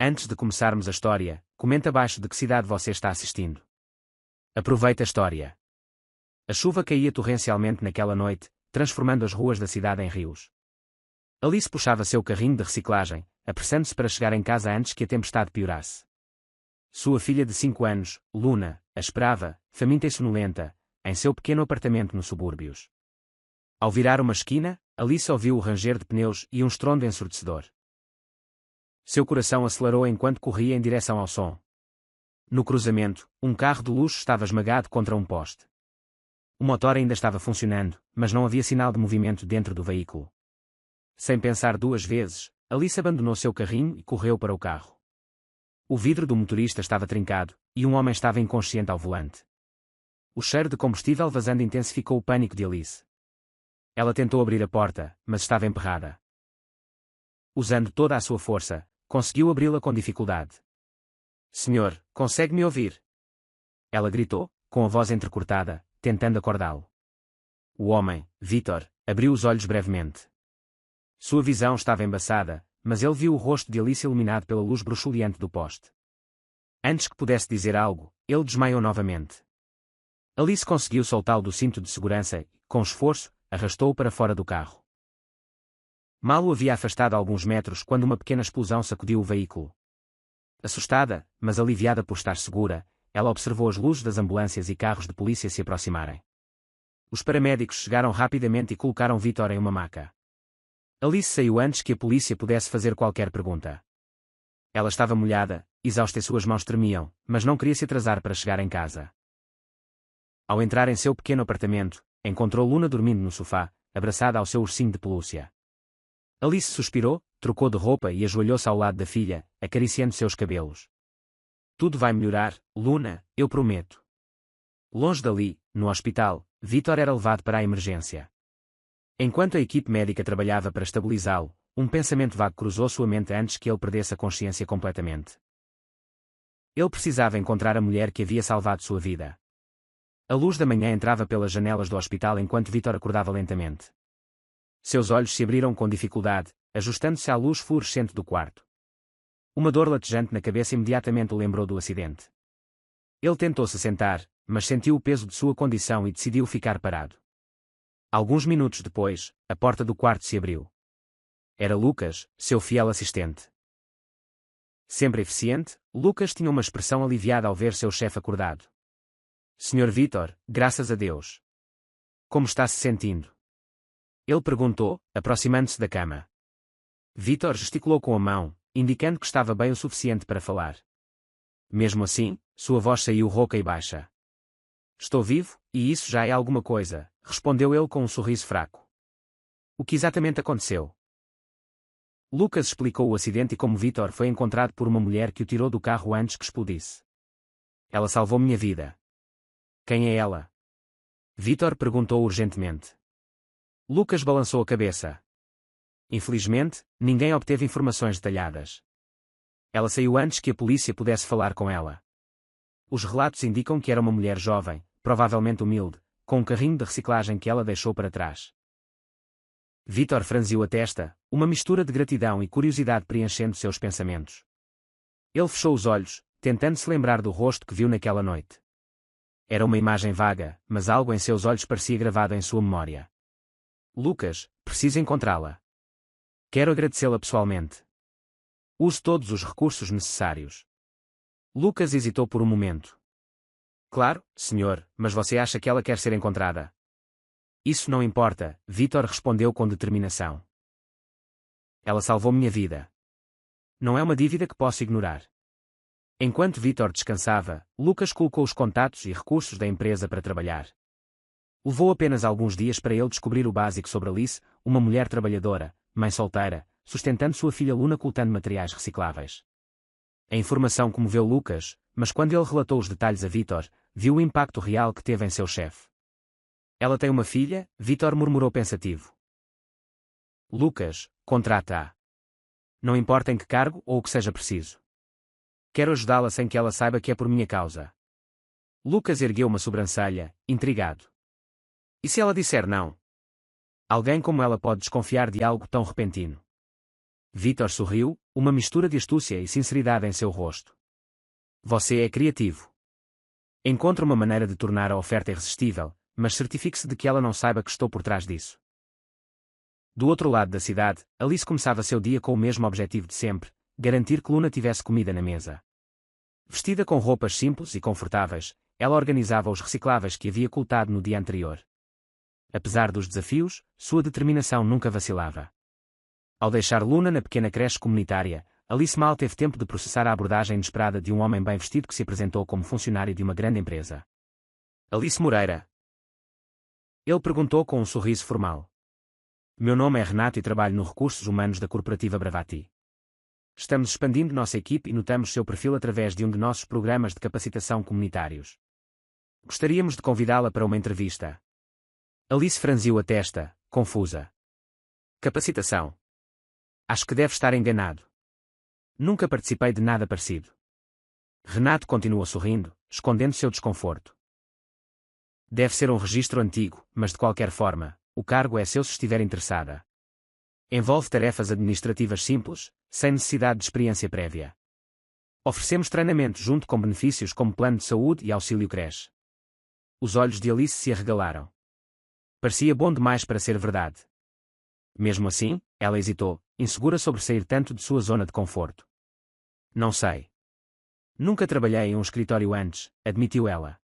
Antes de começarmos a história, comenta abaixo de que cidade você está assistindo. Aproveita a história. A chuva caía torrencialmente naquela noite, transformando as ruas da cidade em rios. Alice puxava seu carrinho de reciclagem, apressando-se para chegar em casa antes que a tempestade piorasse. Sua filha de 5 anos, Luna, a esperava, faminta e sonolenta, em seu pequeno apartamento nos subúrbios. Ao virar uma esquina, Alice ouviu o ranger de pneus e um estrondo ensurdecedor. Seu coração acelerou enquanto corria em direção ao som. No cruzamento, um carro de luxo estava esmagado contra um poste. O motor ainda estava funcionando, mas não havia sinal de movimento dentro do veículo. Sem pensar 2 vezes, Alice abandonou seu carrinho e correu para o carro. O vidro do motorista estava trincado, e um homem estava inconsciente ao volante. O cheiro de combustível vazando intensificou o pânico de Alice. Ela tentou abrir a porta, mas estava emperrada. Usando toda a sua força, conseguiu abri-la com dificuldade. Senhor, consegue me ouvir? Ela gritou, com a voz entrecortada, tentando acordá-lo. O homem, Victor, abriu os olhos brevemente. Sua visão estava embaçada, mas ele viu o rosto de Alice iluminado pela luz bruxuleante do poste. Antes que pudesse dizer algo, ele desmaiou novamente. Alice conseguiu soltá-lo do cinto de segurança e, com esforço, arrastou-o para fora do carro. Mal o havia afastado alguns metros quando uma pequena explosão sacudiu o veículo. Assustada, mas aliviada por estar segura, ela observou as luzes das ambulâncias e carros de polícia se aproximarem. Os paramédicos chegaram rapidamente e colocaram Victor em uma maca. Alice saiu antes que a polícia pudesse fazer qualquer pergunta. Ela estava molhada, exausta e suas mãos tremiam, mas não queria se atrasar para chegar em casa. Ao entrar em seu pequeno apartamento, encontrou Luna dormindo no sofá, abraçada ao seu ursinho de pelúcia. Alice suspirou, trocou de roupa e ajoelhou-se ao lado da filha, acariciando seus cabelos. Tudo vai melhorar, Luna, eu prometo. Longe dali, no hospital, Victor era levado para a emergência. Enquanto a equipe médica trabalhava para estabilizá-lo, um pensamento vago cruzou sua mente antes que ele perdesse a consciência completamente. Ele precisava encontrar a mulher que havia salvado sua vida. A luz da manhã entrava pelas janelas do hospital enquanto Victor acordava lentamente. Seus olhos se abriram com dificuldade, ajustando-se à luz fluorescente do quarto. Uma dor latejante na cabeça imediatamente o lembrou do acidente. Ele tentou se sentar, mas sentiu o peso de sua condição e decidiu ficar parado. Alguns minutos depois, a porta do quarto se abriu. Era Lucas, seu fiel assistente. Sempre eficiente, Lucas tinha uma expressão aliviada ao ver seu chefe acordado. Sr. Victor, graças a Deus. Como está se sentindo? Ele perguntou, aproximando-se da cama. Victor gesticulou com a mão, indicando que estava bem o suficiente para falar. Mesmo assim, sua voz saiu rouca e baixa. Estou vivo, e isso já é alguma coisa, respondeu ele com um sorriso fraco. O que exatamente aconteceu? Lucas explicou o acidente e como Victor foi encontrado por uma mulher que o tirou do carro antes que explodisse. Ela salvou minha vida. Quem é ela? Victor perguntou urgentemente. Lucas balançou a cabeça. Infelizmente, ninguém obteve informações detalhadas. Ela saiu antes que a polícia pudesse falar com ela. Os relatos indicam que era uma mulher jovem, provavelmente humilde, com um carrinho de reciclagem que ela deixou para trás. Victor franziu a testa, uma mistura de gratidão e curiosidade preenchendo seus pensamentos. Ele fechou os olhos, tentando se lembrar do rosto que viu naquela noite. Era uma imagem vaga, mas algo em seus olhos parecia gravado em sua memória. Lucas, preciso encontrá-la. Quero agradecê-la pessoalmente. Use todos os recursos necessários. Lucas hesitou por um momento. Claro, senhor, mas você acha que ela quer ser encontrada? Isso não importa, Victor respondeu com determinação. Ela salvou minha vida. Não é uma dívida que posso ignorar. Enquanto Victor descansava, Lucas colocou os contatos e recursos da empresa para trabalhar. Levou apenas alguns dias para ele descobrir o básico sobre Alice, uma mulher trabalhadora, mãe solteira, sustentando sua filha Luna coletando materiais recicláveis. A informação comoveu Lucas, mas quando ele relatou os detalhes a Victor, viu o impacto real que teve em seu chefe. Ela tem uma filha, Victor murmurou pensativo. Lucas, contrata-a. Não importa em que cargo ou o que seja preciso. Quero ajudá-la sem que ela saiba que é por minha causa. Lucas ergueu uma sobrancelha, intrigado. E se ela disser não? Alguém como ela pode desconfiar de algo tão repentino? Vítor sorriu, uma mistura de astúcia e sinceridade em seu rosto. Você é criativo. Encontre uma maneira de tornar a oferta irresistível, mas certifique-se de que ela não saiba que estou por trás disso. Do outro lado da cidade, Alice começava seu dia com o mesmo objetivo de sempre: garantir que Luna tivesse comida na mesa. Vestida com roupas simples e confortáveis, ela organizava os recicláveis que havia coletado no dia anterior. Apesar dos desafios, sua determinação nunca vacilava. Ao deixar Luna na pequena creche comunitária, Alice mal teve tempo de processar a abordagem inesperada de um homem bem vestido que se apresentou como funcionário de uma grande empresa. Alice Moreira. Ele perguntou com um sorriso formal. Meu nome é Renato e trabalho no Recursos Humanos da Corporativa Bravati. Estamos expandindo nossa equipe e notamos seu perfil através de um de nossos programas de capacitação comunitários. Gostaríamos de convidá-la para uma entrevista. Alice franziu a testa, confusa. Capacitação? Acho que deve estar enganado. Nunca participei de nada parecido. Renato continuou sorrindo, escondendo seu desconforto. Deve ser um registro antigo, mas de qualquer forma, o cargo é seu se estiver interessada. Envolve tarefas administrativas simples, sem necessidade de experiência prévia. Oferecemos treinamento junto com benefícios como plano de saúde e auxílio creche. Os olhos de Alice se arregalaram. Parecia bom demais para ser verdade. Mesmo assim, ela hesitou, insegura sobre sair tanto de sua zona de conforto. Não sei. Nunca trabalhei em um escritório antes, admitiu ela.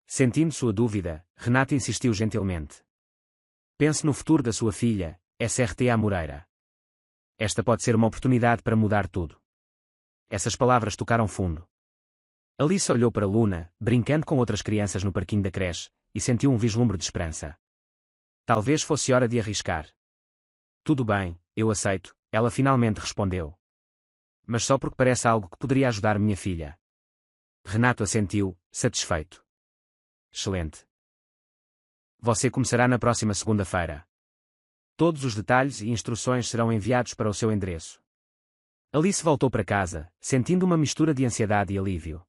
Sentindo sua dúvida, Renato insistiu gentilmente. Pense no futuro da sua filha, SRTA Moreira. Esta pode ser uma oportunidade para mudar tudo. Essas palavras tocaram fundo. Alice olhou para Luna, brincando com outras crianças no parquinho da creche, e sentiu um vislumbre de esperança. Talvez fosse hora de arriscar. Tudo bem, eu aceito, ela finalmente respondeu. Mas só porque parece algo que poderia ajudar minha filha. Renato assentiu, satisfeito. Excelente. Você começará na próxima segunda-feira. Todos os detalhes e instruções serão enviados para o seu endereço. Alice voltou para casa, sentindo uma mistura de ansiedade e alívio.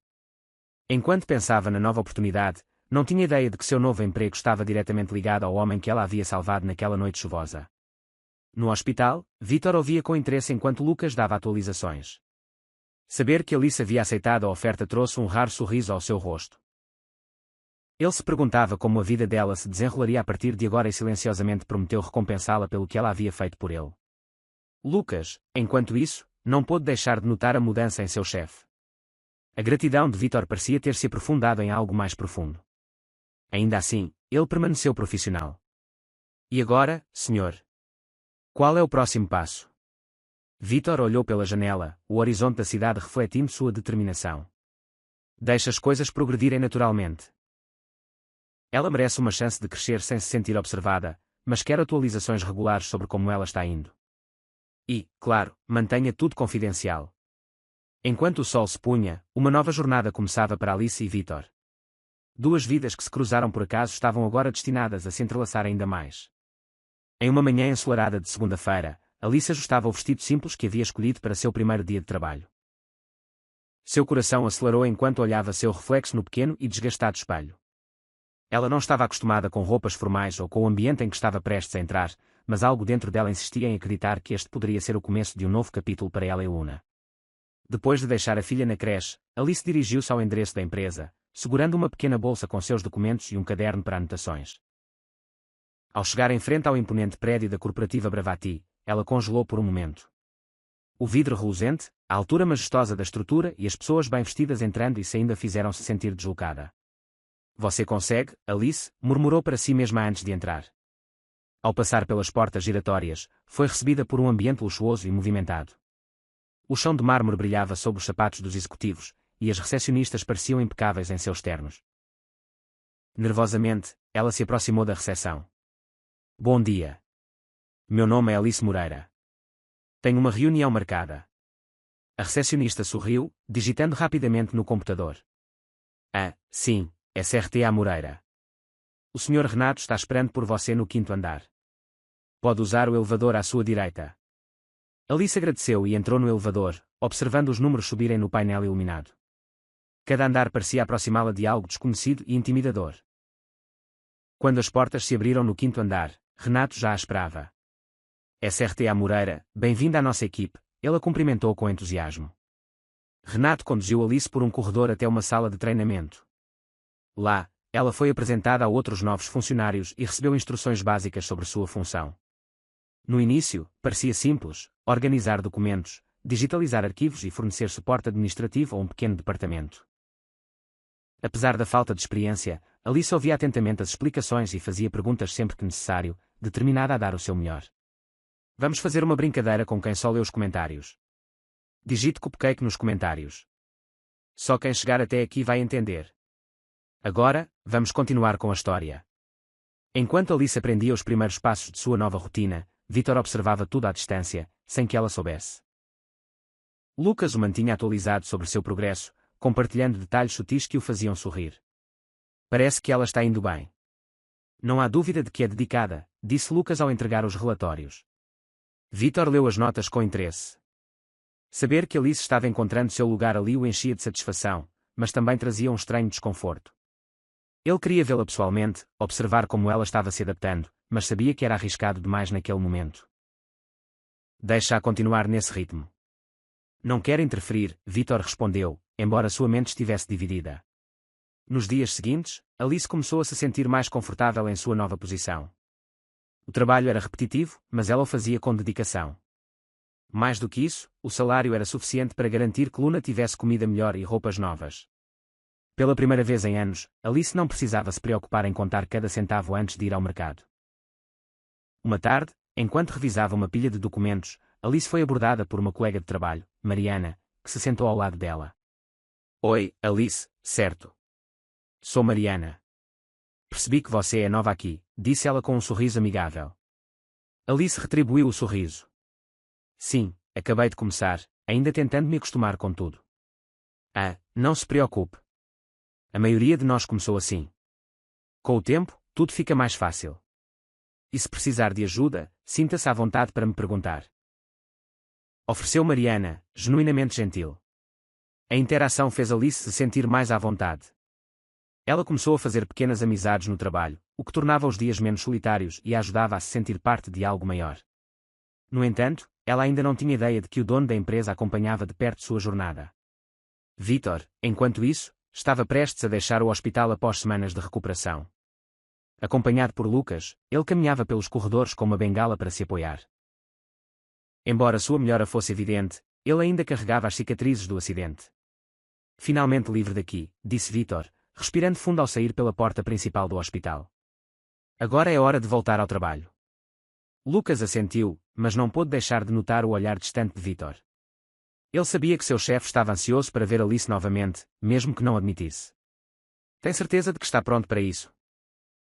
Enquanto pensava na nova oportunidade, não tinha ideia de que seu novo emprego estava diretamente ligado ao homem que ela havia salvado naquela noite chuvosa. No hospital, Vítor ouvia com interesse enquanto Lucas dava atualizações. Saber que Alice havia aceitado a oferta trouxe um raro sorriso ao seu rosto. Ele se perguntava como a vida dela se desenrolaria a partir de agora e silenciosamente prometeu recompensá-la pelo que ela havia feito por ele. Lucas, enquanto isso, não pôde deixar de notar a mudança em seu chefe. A gratidão de Vítor parecia ter se aprofundado em algo mais profundo. Ainda assim, ele permaneceu profissional. E agora, senhor? Qual é o próximo passo? Vítor olhou pela janela, o horizonte da cidade refletindo sua determinação. Deixa as coisas progredirem naturalmente. Ela merece uma chance de crescer sem se sentir observada, mas quer atualizações regulares sobre como ela está indo. E, claro, mantenha tudo confidencial. Enquanto o sol se punha, uma nova jornada começava para Alice e Vítor. Duas vidas que se cruzaram por acaso estavam agora destinadas a se entrelaçar ainda mais. Em uma manhã ensolarada de segunda-feira, Alice ajustava o vestido simples que havia escolhido para seu primeiro dia de trabalho. Seu coração acelerou enquanto olhava seu reflexo no pequeno e desgastado espelho. Ela não estava acostumada com roupas formais ou com o ambiente em que estava prestes a entrar, mas algo dentro dela insistia em acreditar que este poderia ser o começo de um novo capítulo para ela e Luna. Depois de deixar a filha na creche, Alice dirigiu-se ao endereço da empresa, segurando uma pequena bolsa com seus documentos e um caderno para anotações. Ao chegar em frente ao imponente prédio da corporativa Bravati, ela congelou por um momento. O vidro reluzente, a altura majestosa da estrutura e as pessoas bem vestidas entrando e saindo a fizeram-se sentir deslocada. Você consegue, Alice, murmurou para si mesma antes de entrar. Ao passar pelas portas giratórias, foi recebida por um ambiente luxuoso e movimentado. O chão de mármore brilhava sob os sapatos dos executivos, e as recepcionistas pareciam impecáveis em seus ternos. Nervosamente, ela se aproximou da recepção. Bom dia. Meu nome é Alice Moreira. Tenho uma reunião marcada. A recepcionista sorriu, digitando rapidamente no computador. Ah, sim, SRTA Moreira. O Sr. Renato está esperando por você no quinto andar. Pode usar o elevador à sua direita. Alice agradeceu e entrou no elevador, observando os números subirem no painel iluminado. Cada andar parecia aproximá-la de algo desconhecido e intimidador. Quando as portas se abriram no quinto andar, Renato já a esperava. SRTA Moreira, bem-vinda à nossa equipe, ele a cumprimentou com entusiasmo. Renato conduziu Alice por um corredor até uma sala de treinamento. Lá, ela foi apresentada a outros novos funcionários e recebeu instruções básicas sobre sua função. No início, parecia simples: organizar documentos, digitalizar arquivos e fornecer suporte administrativo a um pequeno departamento. Apesar da falta de experiência, Alice ouvia atentamente as explicações e fazia perguntas sempre que necessário, determinada a dar o seu melhor. Vamos fazer uma brincadeira com quem só lê os comentários. Digite cupcake nos comentários. Só quem chegar até aqui vai entender. Agora, vamos continuar com a história. Enquanto Alice aprendia os primeiros passos de sua nova rotina, Vítor observava tudo à distância, sem que ela soubesse. Lucas o mantinha atualizado sobre seu progresso, compartilhando detalhes sutis que o faziam sorrir. Parece que ela está indo bem. Não há dúvida de que é dedicada, disse Lucas ao entregar os relatórios. Vítor leu as notas com interesse. Saber que Alice estava encontrando seu lugar ali o enchia de satisfação, mas também trazia um estranho desconforto. Ele queria vê-la pessoalmente, observar como ela estava se adaptando, mas sabia que era arriscado demais naquele momento. Deixa-a continuar nesse ritmo. Não quero interferir, Vítor respondeu, embora sua mente estivesse dividida. Nos dias seguintes, Alice começou a se sentir mais confortável em sua nova posição. O trabalho era repetitivo, mas ela o fazia com dedicação. Mais do que isso, o salário era suficiente para garantir que Luna tivesse comida melhor e roupas novas. Pela primeira vez em anos, Alice não precisava se preocupar em contar cada centavo antes de ir ao mercado. Uma tarde, enquanto revisava uma pilha de documentos, Alice foi abordada por uma colega de trabalho, Mariana, que se sentou ao lado dela. Oi, Alice, certo? Sou Mariana. Percebi que você é nova aqui, disse ela com um sorriso amigável. Alice retribuiu o sorriso. Sim, acabei de começar, ainda tentando me acostumar com tudo. Ah, não se preocupe. A maioria de nós começou assim. Com o tempo, tudo fica mais fácil. E se precisar de ajuda, sinta-se à vontade para me perguntar. Ofereceu Mariana, genuinamente gentil. A interação fez Alice se sentir mais à vontade. Ela começou a fazer pequenas amizades no trabalho, o que tornava os dias menos solitários e a ajudava a se sentir parte de algo maior. No entanto, ela ainda não tinha ideia de que o dono da empresa acompanhava de perto sua jornada. Vítor, enquanto isso, estava prestes a deixar o hospital após semanas de recuperação. Acompanhado por Lucas, ele caminhava pelos corredores com uma bengala para se apoiar. Embora sua melhora fosse evidente, ele ainda carregava as cicatrizes do acidente. Finalmente livre daqui, disse Vítor, respirando fundo ao sair pela porta principal do hospital. Agora é hora de voltar ao trabalho. Lucas assentiu, mas não pôde deixar de notar o olhar distante de Vítor. Ele sabia que seu chefe estava ansioso para ver Alice novamente, mesmo que não admitisse. Tem certeza de que está pronto para isso?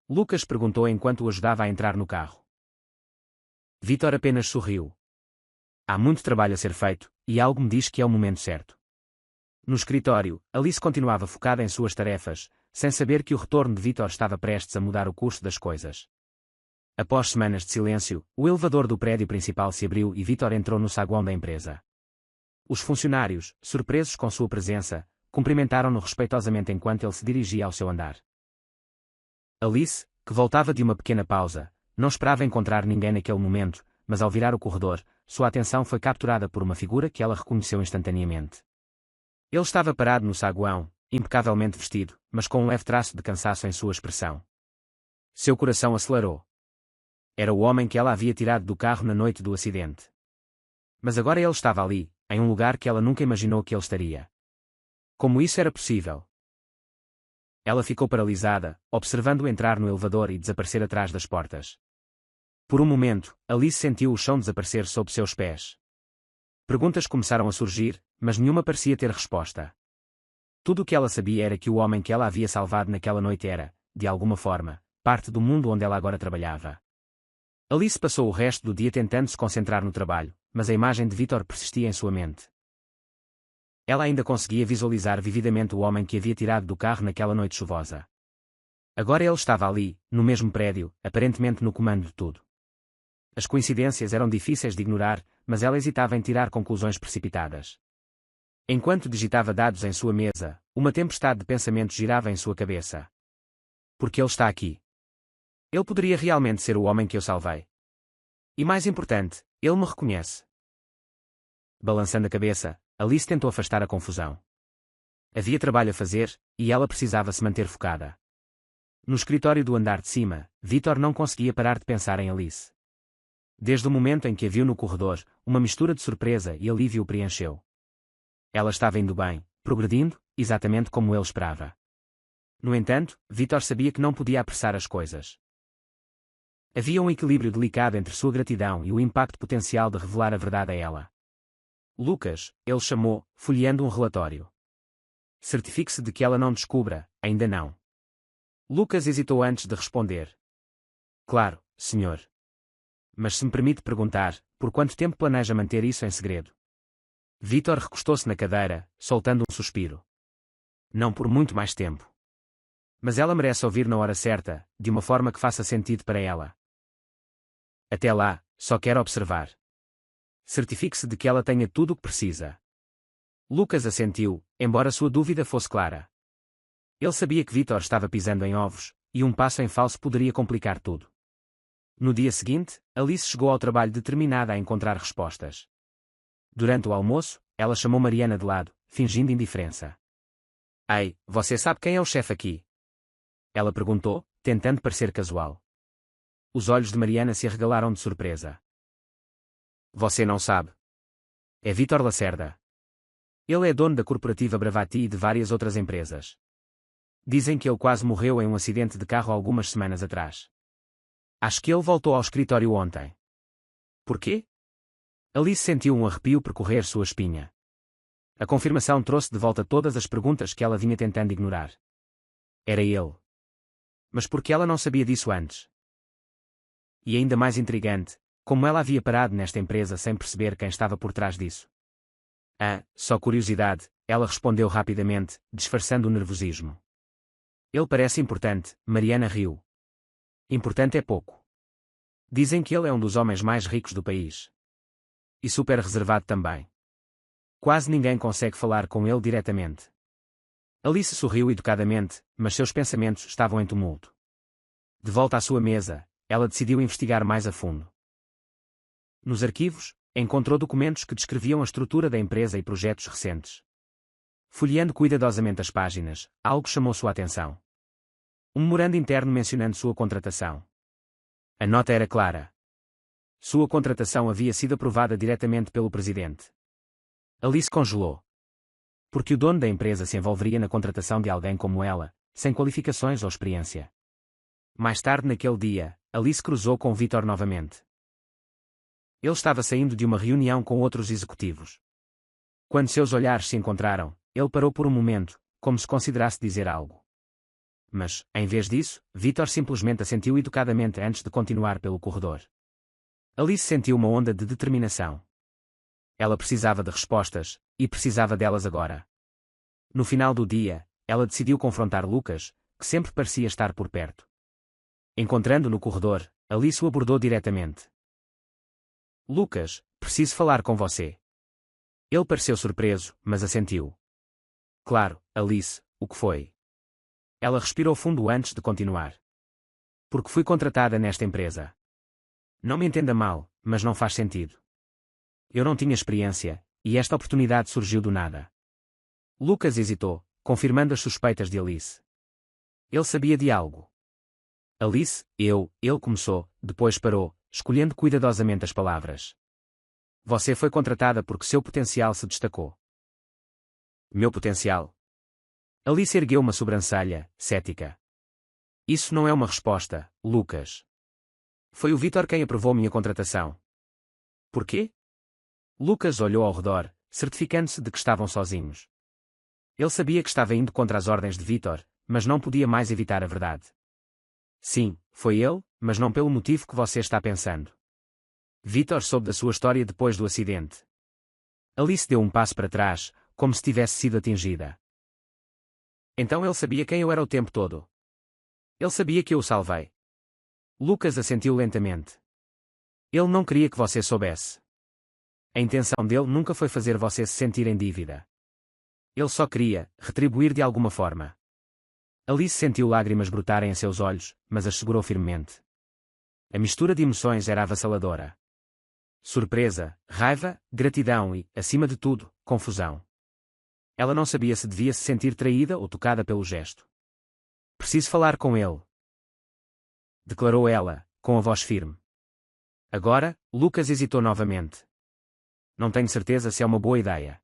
Lucas perguntou enquanto o ajudava a entrar no carro. Vítor apenas sorriu. Há muito trabalho a ser feito, e algo me diz que é o momento certo. No escritório, Alice continuava focada em suas tarefas, sem saber que o retorno de Vítor estava prestes a mudar o curso das coisas. Após semanas de silêncio, o elevador do prédio principal se abriu e Vítor entrou no saguão da empresa. Os funcionários, surpresos com sua presença, cumprimentaram-no respeitosamente enquanto ele se dirigia ao seu andar. Alice, que voltava de uma pequena pausa, não esperava encontrar ninguém naquele momento, mas ao virar o corredor, sua atenção foi capturada por uma figura que ela reconheceu instantaneamente. Ele estava parado no saguão, impecavelmente vestido, mas com um leve traço de cansaço em sua expressão. Seu coração acelerou. Era o homem que ela havia tirado do carro na noite do acidente. Mas agora ele estava ali, em um lugar que ela nunca imaginou que ele estaria. Como isso era possível? Ela ficou paralisada, observando-o entrar no elevador e desaparecer atrás das portas. Por um momento, Alice sentiu o chão desaparecer sob seus pés. Perguntas começaram a surgir, mas nenhuma parecia ter resposta. Tudo o que ela sabia era que o homem que ela havia salvado naquela noite era, de alguma forma, parte do mundo onde ela agora trabalhava. Alice passou o resto do dia tentando se concentrar no trabalho, mas a imagem de Vítor persistia em sua mente. Ela ainda conseguia visualizar vividamente o homem que havia tirado do carro naquela noite chuvosa. Agora ele estava ali, no mesmo prédio, aparentemente no comando de tudo. As coincidências eram difíceis de ignorar, mas ela hesitava em tirar conclusões precipitadas. Enquanto digitava dados em sua mesa, uma tempestade de pensamentos girava em sua cabeça. Por que ele está aqui? Ele poderia realmente ser o homem que eu salvei. E mais importante, ele me reconhece. Balançando a cabeça, Alice tentou afastar a confusão. Havia trabalho a fazer, e ela precisava se manter focada. No escritório do andar de cima, Victor não conseguia parar de pensar em Alice. Desde o momento em que a viu no corredor, uma mistura de surpresa e alívio o preencheu. Ela estava indo bem, progredindo, exatamente como ele esperava. No entanto, Victor sabia que não podia apressar as coisas. Havia um equilíbrio delicado entre sua gratidão e o impacto potencial de revelar a verdade a ela. Lucas, ele chamou, folheando um relatório. Certifique-se de que ela não descubra, ainda não. Lucas hesitou antes de responder. Claro, senhor. Mas se me permite perguntar, por quanto tempo planeja manter isso em segredo? Victor recostou-se na cadeira, soltando um suspiro. Não por muito mais tempo. Mas ela merece ouvir na hora certa, de uma forma que faça sentido para ela. Até lá, só quero observar. Certifique-se de que ela tenha tudo o que precisa. Lucas assentiu, embora sua dúvida fosse clara. Ele sabia que Victor estava pisando em ovos, e um passo em falso poderia complicar tudo. No dia seguinte, Alice chegou ao trabalho determinada a encontrar respostas. Durante o almoço, ela chamou Mariana de lado, fingindo indiferença. Ei, você sabe quem é o chefe aqui? Ela perguntou, tentando parecer casual. Os olhos de Mariana se arregalaram de surpresa. Você não sabe. É Victor Lacerda. Ele é dono da corporativa Bravati e de várias outras empresas. Dizem que ele quase morreu em um acidente de carro algumas semanas atrás. Acho que ele voltou ao escritório ontem. Por quê? Alice sentiu um arrepio percorrer sua espinha. A confirmação trouxe de volta todas as perguntas que ela vinha tentando ignorar. Era ele. Mas por que ela não sabia disso antes? E ainda mais intrigante, como ela havia parado nesta empresa sem perceber quem estava por trás disso. Ah, só curiosidade, ela respondeu rapidamente, disfarçando o nervosismo. Ele parece importante, Mariana riu. Importante é pouco. Dizem que ele é um dos homens mais ricos do país. E super reservado também. Quase ninguém consegue falar com ele diretamente. Alice sorriu educadamente, mas seus pensamentos estavam em tumulto. De volta à sua mesa, ela decidiu investigar mais a fundo. Nos arquivos, encontrou documentos que descreviam a estrutura da empresa e projetos recentes. Folheando cuidadosamente as páginas, algo chamou sua atenção. Um memorando interno mencionando sua contratação. A nota era clara. Sua contratação havia sido aprovada diretamente pelo presidente. Alice congelou. Porque o dono da empresa se envolveria na contratação de alguém como ela, sem qualificações ou experiência. Mais tarde naquele dia, Alice cruzou com Victor novamente. Ele estava saindo de uma reunião com outros executivos. Quando seus olhares se encontraram, ele parou por um momento, como se considerasse dizer algo. Mas, em vez disso, Victor simplesmente assentiu educadamente antes de continuar pelo corredor. Alice sentiu uma onda de determinação. Ela precisava de respostas, e precisava delas agora. No final do dia, ela decidiu confrontar Lucas, que sempre parecia estar por perto. Encontrando-o no corredor, Alice o abordou diretamente. Lucas, preciso falar com você. Ele pareceu surpreso, mas assentiu. Claro, Alice, o que foi? Ela respirou fundo antes de continuar. Porque fui contratada nesta empresa. Não me entenda mal, mas não faz sentido. Eu não tinha experiência, e esta oportunidade surgiu do nada. Lucas hesitou, confirmando as suspeitas de Alice. Ele sabia de algo. Alice, ele começou, depois parou, escolhendo cuidadosamente as palavras. Você foi contratada porque seu potencial se destacou. Meu potencial? Alice ergueu uma sobrancelha, cética. Isso não é uma resposta, Lucas. Foi o Victor quem aprovou minha contratação. Por quê? Lucas olhou ao redor, certificando-se de que estavam sozinhos. Ele sabia que estava indo contra as ordens de Victor, mas não podia mais evitar a verdade. Sim, foi ele, mas não pelo motivo que você está pensando. Victor soube da sua história depois do acidente. Alice deu um passo para trás, como se tivesse sido atingida. Então ele sabia quem eu era o tempo todo. Ele sabia que eu o salvei. Lucas assentiu lentamente. Ele não queria que você soubesse. A intenção dele nunca foi fazer você se sentir em dívida. Ele só queria retribuir de alguma forma. Alice sentiu lágrimas brotarem em seus olhos, mas as segurou firmemente. A mistura de emoções era avassaladora. Surpresa, raiva, gratidão e, acima de tudo, confusão. Ela não sabia se devia se sentir traída ou tocada pelo gesto. Preciso falar com ele, declarou ela, com a voz firme. Agora, Lucas hesitou novamente. Não tenho certeza se é uma boa ideia.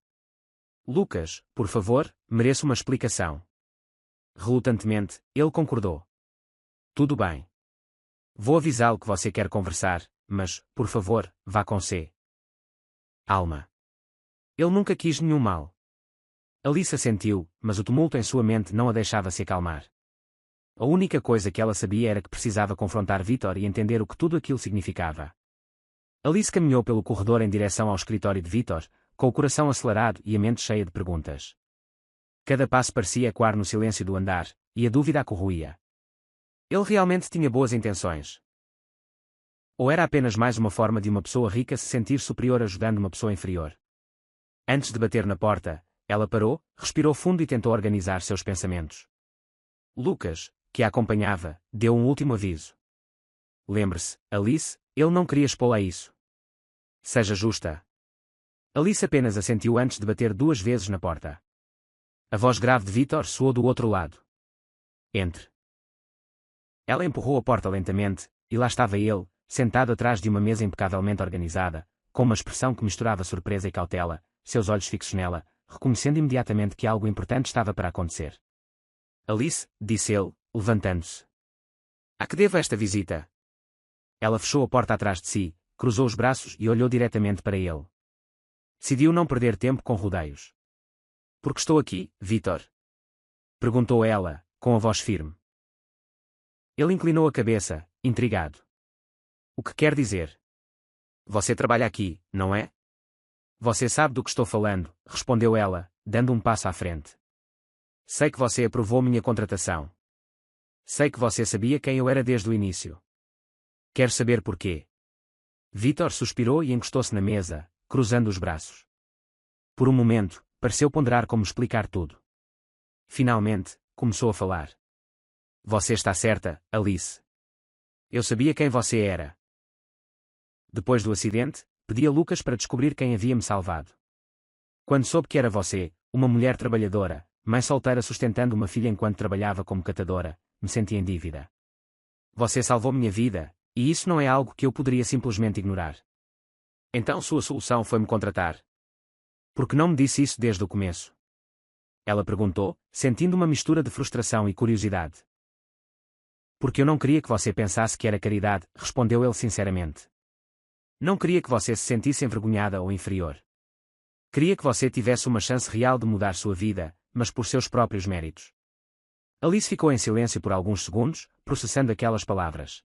Lucas, por favor, mereço uma explicação. Relutantemente, ele concordou. Tudo bem. Vou avisá-lo que você quer conversar, mas, por favor, vá com C. Alma. Ele nunca quis nenhum mal. Alice assentiu, mas o tumulto em sua mente não a deixava se acalmar. A única coisa que ela sabia era que precisava confrontar Vítor e entender o que tudo aquilo significava. Alice caminhou pelo corredor em direção ao escritório de Vítor, com o coração acelerado e a mente cheia de perguntas. Cada passo parecia ecoar no silêncio do andar, e a dúvida a corroía. Ele realmente tinha boas intenções? Ou era apenas mais uma forma de uma pessoa rica se sentir superior ajudando uma pessoa inferior? Antes de bater na porta, ela parou, respirou fundo e tentou organizar seus pensamentos. Lucas, que a acompanhava, deu um último aviso. Lembre-se, Alice, ele não queria expô-la a isso. Seja justa. Alice apenas assentiu antes de bater 2 vezes na porta. A voz grave de Vítor soou do outro lado. Entre. Ela empurrou a porta lentamente, e lá estava ele, sentado atrás de uma mesa impecavelmente organizada, com uma expressão que misturava surpresa e cautela, seus olhos fixos nela, reconhecendo imediatamente que algo importante estava para acontecer. Alice, disse ele, levantando-se. A que devo esta visita? Ela fechou a porta atrás de si, cruzou os braços e olhou diretamente para ele. Decidiu não perder tempo com rodeios. Por que estou aqui, Vítor? Perguntou ela, com a voz firme. Ele inclinou a cabeça, intrigado. O que quer dizer? Você trabalha aqui, não é? Você sabe do que estou falando, respondeu ela, dando um passo à frente. Sei que você aprovou minha contratação. Sei que você sabia quem eu era desde o início. Quer saber porquê? Vítor suspirou e encostou-se na mesa, cruzando os braços. Por um momento, pareceu ponderar como explicar tudo. Finalmente, começou a falar. Você está certa, Alice. Eu sabia quem você era. Depois do acidente, pedi a Lucas para descobrir quem havia me salvado. Quando soube que era você, uma mulher trabalhadora, mãe solteira sustentando uma filha enquanto trabalhava como catadora, me senti em dívida. Você salvou minha vida, e isso não é algo que eu poderia simplesmente ignorar. Então sua solução foi me contratar. Por que não me disse isso desde o começo? Ela perguntou, sentindo uma mistura de frustração e curiosidade. Porque eu não queria que você pensasse que era caridade, respondeu ele sinceramente. Não queria que você se sentisse envergonhada ou inferior. Queria que você tivesse uma chance real de mudar sua vida, mas por seus próprios méritos. Alice ficou em silêncio por alguns segundos, processando aquelas palavras.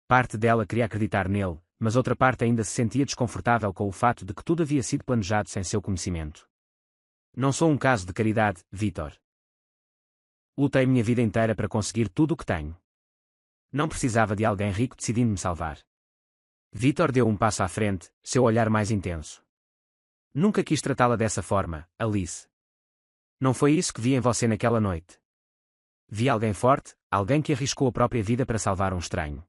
Parte dela queria acreditar nele, mas outra parte ainda se sentia desconfortável com o fato de que tudo havia sido planejado sem seu conhecimento. Não sou um caso de caridade, Vítor. Lutei minha vida inteira para conseguir tudo o que tenho. Não precisava de alguém rico decidindo me salvar. Vítor deu um passo à frente, seu olhar mais intenso. Nunca quis tratá-la dessa forma, Alice. Não foi isso que vi em você naquela noite. Vi alguém forte, alguém que arriscou a própria vida para salvar um estranho.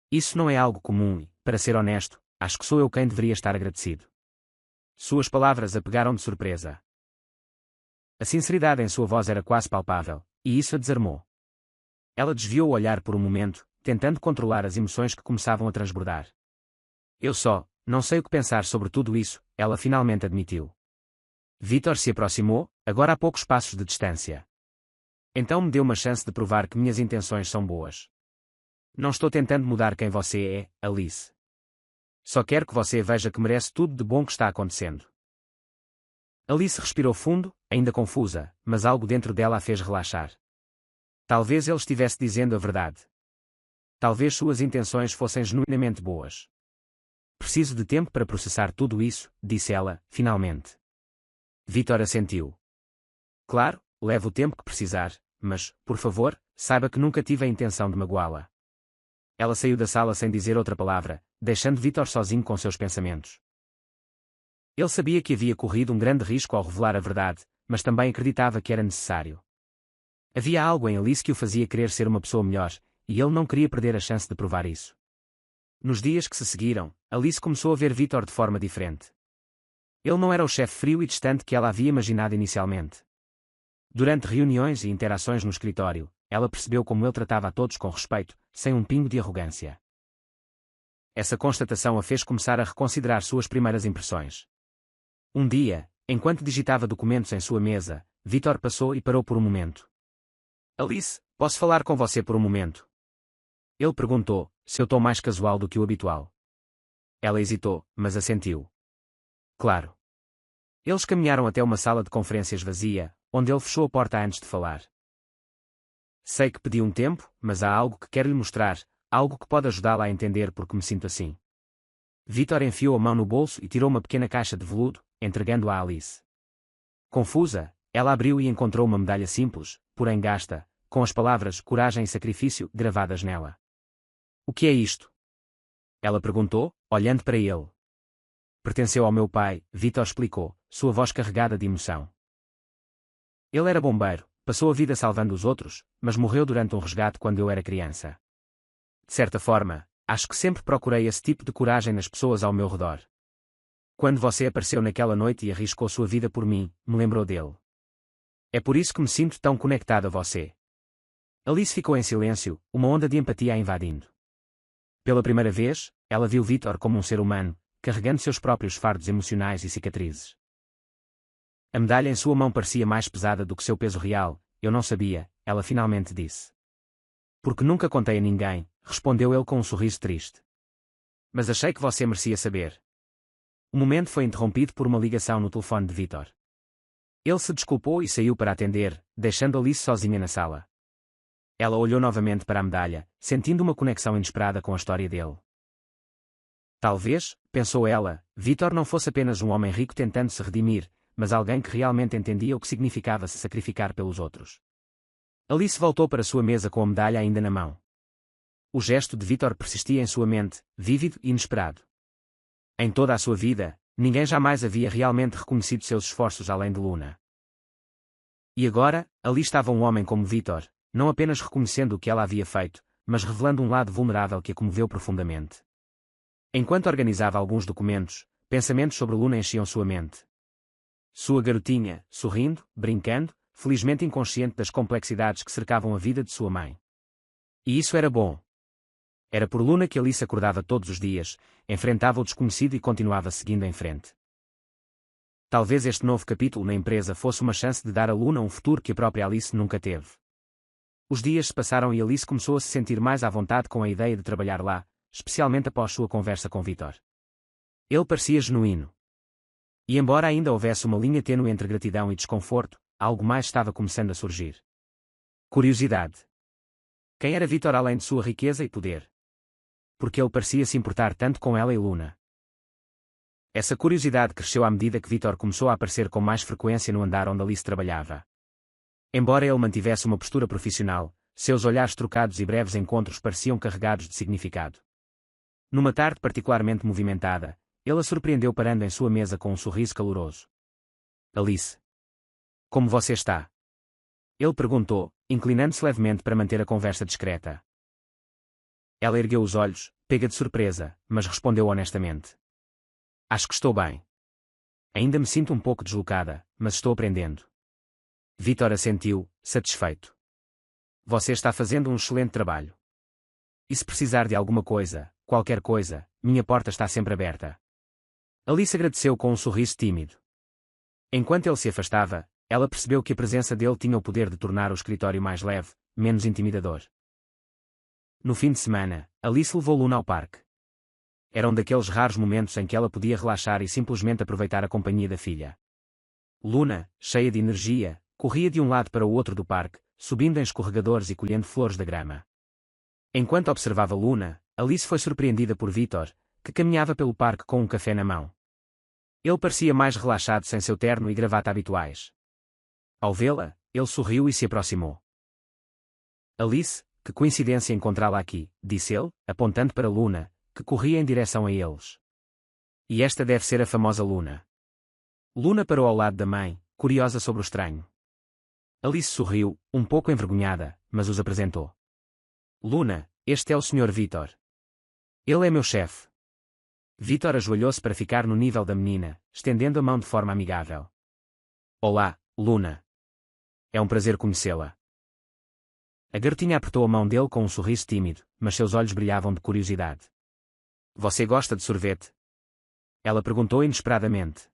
Isso não é algo comum e, para ser honesto, acho que sou eu quem deveria estar agradecido. Suas palavras a pegaram de surpresa. A sinceridade em sua voz era quase palpável, e isso a desarmou. Ela desviou o olhar por um momento, tentando controlar as emoções que começavam a transbordar. Eu só, não sei o que pensar sobre tudo isso, ela finalmente admitiu. Vítor se aproximou, agora a poucos passos de distância. Então me deu uma chance de provar que minhas intenções são boas. Não estou tentando mudar quem você é, Alice. Só quero que você veja que merece tudo de bom que está acontecendo. Alice respirou fundo, ainda confusa, mas algo dentro dela a fez relaxar. Talvez ele estivesse dizendo a verdade. Talvez suas intenções fossem genuinamente boas. Preciso de tempo para processar tudo isso, disse ela, finalmente. Vítor assentiu. Claro, leve o tempo que precisar, mas, por favor, saiba que nunca tive a intenção de magoá-la. Ela saiu da sala sem dizer outra palavra, deixando Vítor sozinho com seus pensamentos. Ele sabia que havia corrido um grande risco ao revelar a verdade, mas também acreditava que era necessário. Havia algo em Alice que o fazia querer ser uma pessoa melhor, e ele não queria perder a chance de provar isso. Nos dias que se seguiram, Alice começou a ver Vítor de forma diferente. Ele não era o chefe frio e distante que ela havia imaginado inicialmente. Durante reuniões e interações no escritório, ela percebeu como ele tratava a todos com respeito, sem um pingo de arrogância. Essa constatação a fez começar a reconsiderar suas primeiras impressões. Um dia, enquanto digitava documentos em sua mesa, Vítor passou e parou por um momento. Alice, posso falar com você por um momento? Ele perguntou, seu tom mais casual do que o habitual. Ela hesitou, mas assentiu. Claro. Eles caminharam até uma sala de conferências vazia, onde ele fechou a porta antes de falar. Sei que pedi um tempo, mas há algo que quero lhe mostrar, algo que pode ajudá-la a entender por que me sinto assim. Vítor enfiou a mão no bolso e tirou uma pequena caixa de veludo, entregando-a a Alice. Confusa, ela abriu e encontrou uma medalha simples, porém gasta, com as palavras coragem e sacrifício gravadas nela. O que é isto? Ela perguntou, olhando para ele. Pertenceu ao meu pai, Vítor explicou, sua voz carregada de emoção. Ele era bombeiro, passou a vida salvando os outros, mas morreu durante um resgate quando eu era criança. De certa forma, acho que sempre procurei esse tipo de coragem nas pessoas ao meu redor. Quando você apareceu naquela noite e arriscou sua vida por mim, me lembrou dele. É por isso que me sinto tão conectado a você. Alice ficou em silêncio, uma onda de empatia a invadindo. Pela primeira vez, ela viu Vítor como um ser humano, carregando seus próprios fardos emocionais e cicatrizes. A medalha em sua mão parecia mais pesada do que seu peso real, eu não sabia, ela finalmente disse. Porque nunca contei a ninguém, respondeu ele com um sorriso triste. Mas achei que você merecia saber. O momento foi interrompido por uma ligação no telefone de Vítor. Ele se desculpou e saiu para atender, deixando Alice sozinha na sala. Ela olhou novamente para a medalha, sentindo uma conexão inesperada com a história dele. Talvez, pensou ela, Vítor não fosse apenas um homem rico tentando se redimir, mas alguém que realmente entendia o que significava se sacrificar pelos outros. Alice voltou para sua mesa com a medalha ainda na mão. O gesto de Vítor persistia em sua mente, vívido e inesperado. Em toda a sua vida, ninguém jamais havia realmente reconhecido seus esforços além de Luna. E agora, ali estava um homem como Vítor, não apenas reconhecendo o que ela havia feito, mas revelando um lado vulnerável que a comoveu profundamente. Enquanto organizava alguns documentos, pensamentos sobre Luna enchiam sua mente. Sua garotinha, sorrindo, brincando, felizmente inconsciente das complexidades que cercavam a vida de sua mãe. E isso era bom. Era por Luna que Alice acordava todos os dias, enfrentava o desconhecido e continuava seguindo em frente. Talvez este novo capítulo na empresa fosse uma chance de dar a Luna um futuro que a própria Alice nunca teve. Os dias se passaram e Alice começou a se sentir mais à vontade com a ideia de trabalhar lá, especialmente após sua conversa com Vítor. Ele parecia genuíno. E embora ainda houvesse uma linha tênue entre gratidão e desconforto, algo mais estava começando a surgir. Curiosidade. Quem era Vítor além de sua riqueza e poder? Porque ele parecia se importar tanto com ela e Luna. Essa curiosidade cresceu à medida que Vítor começou a aparecer com mais frequência no andar onde Alice trabalhava. Embora ele mantivesse uma postura profissional, seus olhares trocados e breves encontros pareciam carregados de significado. Numa tarde particularmente movimentada, ele a surpreendeu parando em sua mesa com um sorriso caloroso. Alice. Como você está? Ele perguntou, inclinando-se levemente para manter a conversa discreta. Ela ergueu os olhos, pega de surpresa, mas respondeu honestamente. Acho que estou bem. Ainda me sinto um pouco deslocada, mas estou aprendendo. Vítor assentiu, satisfeito. Você está fazendo um excelente trabalho. E se precisar de alguma coisa, qualquer coisa, minha porta está sempre aberta. Alice agradeceu com um sorriso tímido. Enquanto ele se afastava, ela percebeu que a presença dele tinha o poder de tornar o escritório mais leve, menos intimidador. No fim de semana, Alice levou Luna ao parque. Era um daqueles raros momentos em que ela podia relaxar e simplesmente aproveitar a companhia da filha. Luna, cheia de energia, corria de um lado para o outro do parque, subindo em escorregadores e colhendo flores da grama. Enquanto observava Luna, Alice foi surpreendida por Vítor, que caminhava pelo parque com um café na mão. Ele parecia mais relaxado sem seu terno e gravata habituais. Ao vê-la, ele sorriu e se aproximou. Alice, que coincidência encontrá-la aqui, disse ele, apontando para Luna, que corria em direção a eles. E esta deve ser a famosa Luna. Luna parou ao lado da mãe, curiosa sobre o estranho. Alice sorriu, um pouco envergonhada, mas os apresentou. Luna, este é o Sr. Vítor. Ele é meu chefe. Vítor ajoelhou-se para ficar no nível da menina, estendendo a mão de forma amigável. Olá, Luna. É um prazer conhecê-la. A garotinha apertou a mão dele com um sorriso tímido, mas seus olhos brilhavam de curiosidade. Você gosta de sorvete? Ela perguntou inesperadamente.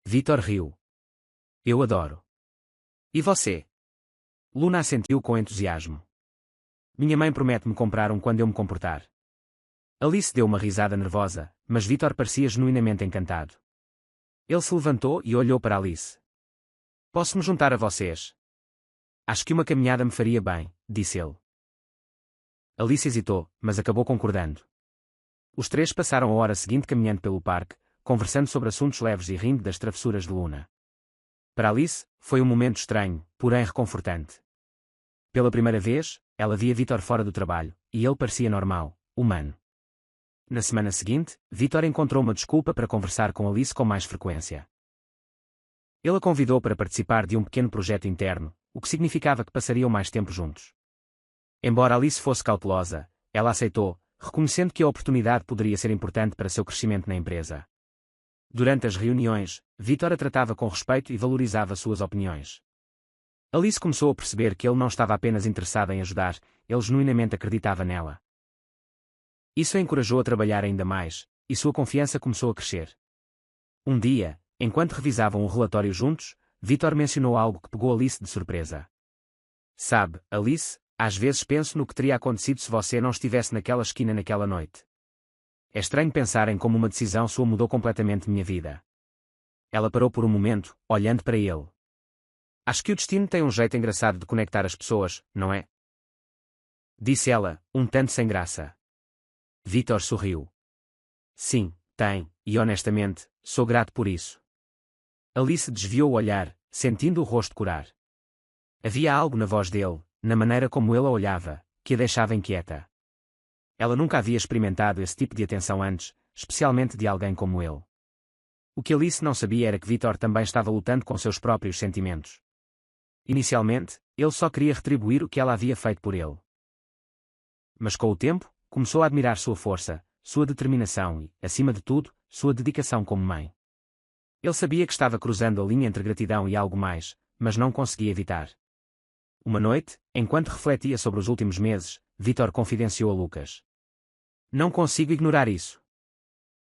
Vítor riu. Eu adoro. E você? Luna assentiu com entusiasmo. Minha mãe promete-me comprar um quando eu me comportar. Alice deu uma risada nervosa, mas Vítor parecia genuinamente encantado. Ele se levantou e olhou para Alice. Posso me juntar a vocês? Acho que uma caminhada me faria bem, disse ele. Alice hesitou, mas acabou concordando. Os três passaram a hora seguinte caminhando pelo parque, conversando sobre assuntos leves e rindo das travessuras de Luna. Para Alice, foi um momento estranho, porém reconfortante. Pela primeira vez, ela via Vítor fora do trabalho, e ele parecia normal, humano. Na semana seguinte, Vítor encontrou uma desculpa para conversar com Alice com mais frequência. Ele a convidou para participar de um pequeno projeto interno, o que significava que passariam mais tempo juntos. Embora Alice fosse cautelosa, ela aceitou, reconhecendo que a oportunidade poderia ser importante para seu crescimento na empresa. Durante as reuniões, Vítor a tratava com respeito e valorizava suas opiniões. Alice começou a perceber que ele não estava apenas interessado em ajudar, ele genuinamente acreditava nela. Isso a encorajou a trabalhar ainda mais, e sua confiança começou a crescer. Um dia, enquanto revisavam o relatório juntos, Vítor mencionou algo que pegou Alice de surpresa. Sabe, Alice, às vezes penso no que teria acontecido se você não estivesse naquela esquina naquela noite. É estranho pensar em como uma decisão sua mudou completamente minha vida. Ela parou por um momento, olhando para ele. Acho que o destino tem um jeito engraçado de conectar as pessoas, não é? Disse ela, um tanto sem graça. Vítor sorriu. Sim, tem, e honestamente, sou grato por isso. Alice desviou o olhar, sentindo o rosto corar. Havia algo na voz dele, na maneira como ele a olhava, que a deixava inquieta. Ela nunca havia experimentado esse tipo de atenção antes, especialmente de alguém como ele. O que Alice não sabia era que Vítor também estava lutando com seus próprios sentimentos. Inicialmente, ele só queria retribuir o que ela havia feito por ele. Mas com o tempo, começou a admirar sua força, sua determinação e, acima de tudo, sua dedicação como mãe. Ele sabia que estava cruzando a linha entre gratidão e algo mais, mas não conseguia evitar. Uma noite, enquanto refletia sobre os últimos meses, Vítor confidenciou a Lucas. Não consigo ignorar isso.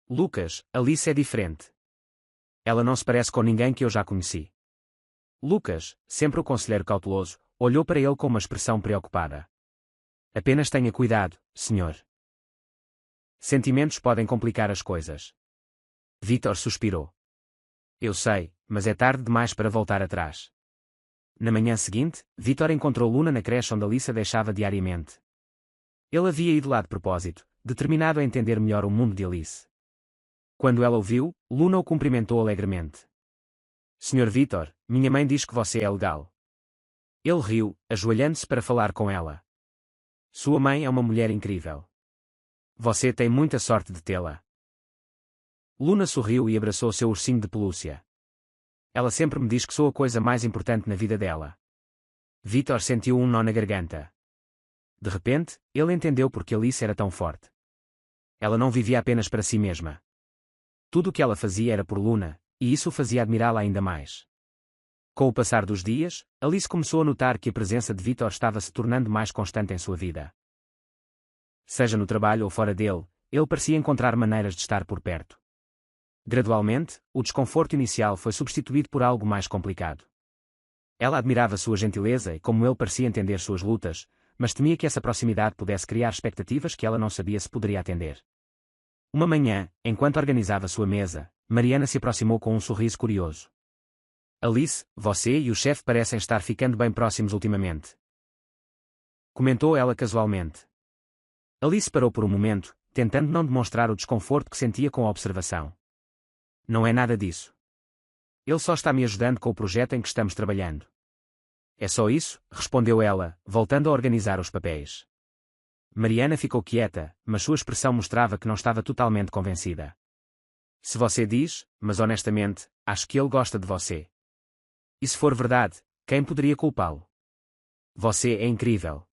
Lucas, Alice é diferente. Ela não se parece com ninguém que eu já conheci. Lucas, sempre o conselheiro cauteloso, olhou para ele com uma expressão preocupada. Apenas tenha cuidado, senhor. Sentimentos podem complicar as coisas. Vítor suspirou. Eu sei, mas é tarde demais para voltar atrás. Na manhã seguinte, Vítor encontrou Luna na creche onde Alice a deixava diariamente. Ele havia ido lá de propósito, determinado a entender melhor o mundo de Alice. Quando ela o viu, Luna o cumprimentou alegremente. Senhor Vítor, minha mãe diz que você é legal. Ele riu, ajoelhando-se para falar com ela. Sua mãe é uma mulher incrível. Você tem muita sorte de tê-la. Luna sorriu e abraçou seu ursinho de pelúcia. Ela sempre me diz que sou a coisa mais importante na vida dela. Vítor sentiu um nó na garganta. De repente, ele entendeu porque Alice era tão forte. Ela não vivia apenas para si mesma. Tudo o que ela fazia era por Luna, e isso o fazia admirá-la ainda mais. Com o passar dos dias, Alice começou a notar que a presença de Vítor estava se tornando mais constante em sua vida. Seja no trabalho ou fora dele, ele parecia encontrar maneiras de estar por perto. Gradualmente, o desconforto inicial foi substituído por algo mais complicado. Ela admirava sua gentileza e como ele parecia entender suas lutas, mas temia que essa proximidade pudesse criar expectativas que ela não sabia se poderia atender. Uma manhã, enquanto organizava sua mesa, Mariana se aproximou com um sorriso curioso. Alice, você e o chefe parecem estar ficando bem próximos ultimamente. Comentou ela casualmente. Alice parou por um momento, tentando não demonstrar o desconforto que sentia com a observação. Não é nada disso. Ele só está me ajudando com o projeto em que estamos trabalhando. É só isso, respondeu ela, voltando a organizar os papéis. Mariana ficou quieta, mas sua expressão mostrava que não estava totalmente convencida. Se você diz, mas honestamente, acho que ele gosta de você. E se for verdade, quem poderia culpá-lo? Você é incrível.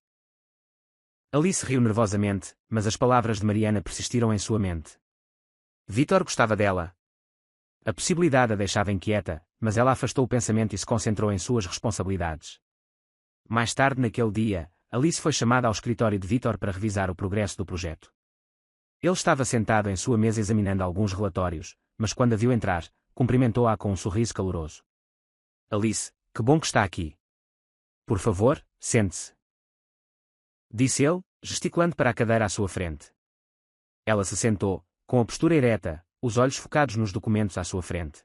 Alice riu nervosamente, mas as palavras de Mariana persistiram em sua mente. Vítor gostava dela. A possibilidade a deixava inquieta, mas ela afastou o pensamento e se concentrou em suas responsabilidades. Mais tarde naquele dia, Alice foi chamada ao escritório de Vítor para revisar o progresso do projeto. Ele estava sentado em sua mesa examinando alguns relatórios, mas quando a viu entrar, cumprimentou-a com um sorriso caloroso. Alice, que bom que está aqui. Por favor, sente-se. Disse ele, gesticulando para a cadeira à sua frente. Ela se sentou, com a postura ereta, os olhos focados nos documentos à sua frente.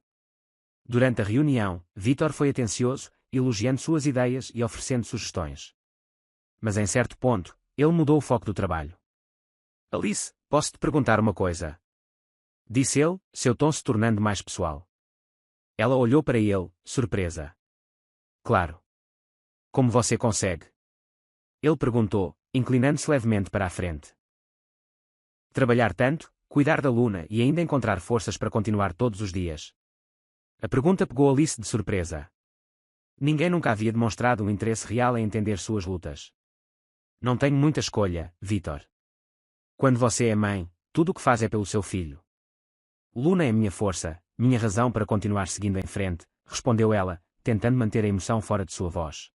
Durante a reunião, Vítor foi atencioso, elogiando suas ideias e oferecendo sugestões. Mas em certo ponto, ele mudou o foco do trabalho. Alice, posso te perguntar uma coisa? Disse ele, seu tom se tornando mais pessoal. Ela olhou para ele, surpresa. Claro. Como você consegue? Ele perguntou, inclinando-se levemente para a frente. Trabalhar tanto, cuidar da Luna e ainda encontrar forças para continuar todos os dias. A pergunta pegou Alice de surpresa. Ninguém nunca havia demonstrado um interesse real em entender suas lutas. Não tenho muita escolha, Vítor. Quando você é mãe, tudo o que faz é pelo seu filho. Luna é minha força, minha razão para continuar seguindo em frente, respondeu ela, tentando manter a emoção fora de sua voz.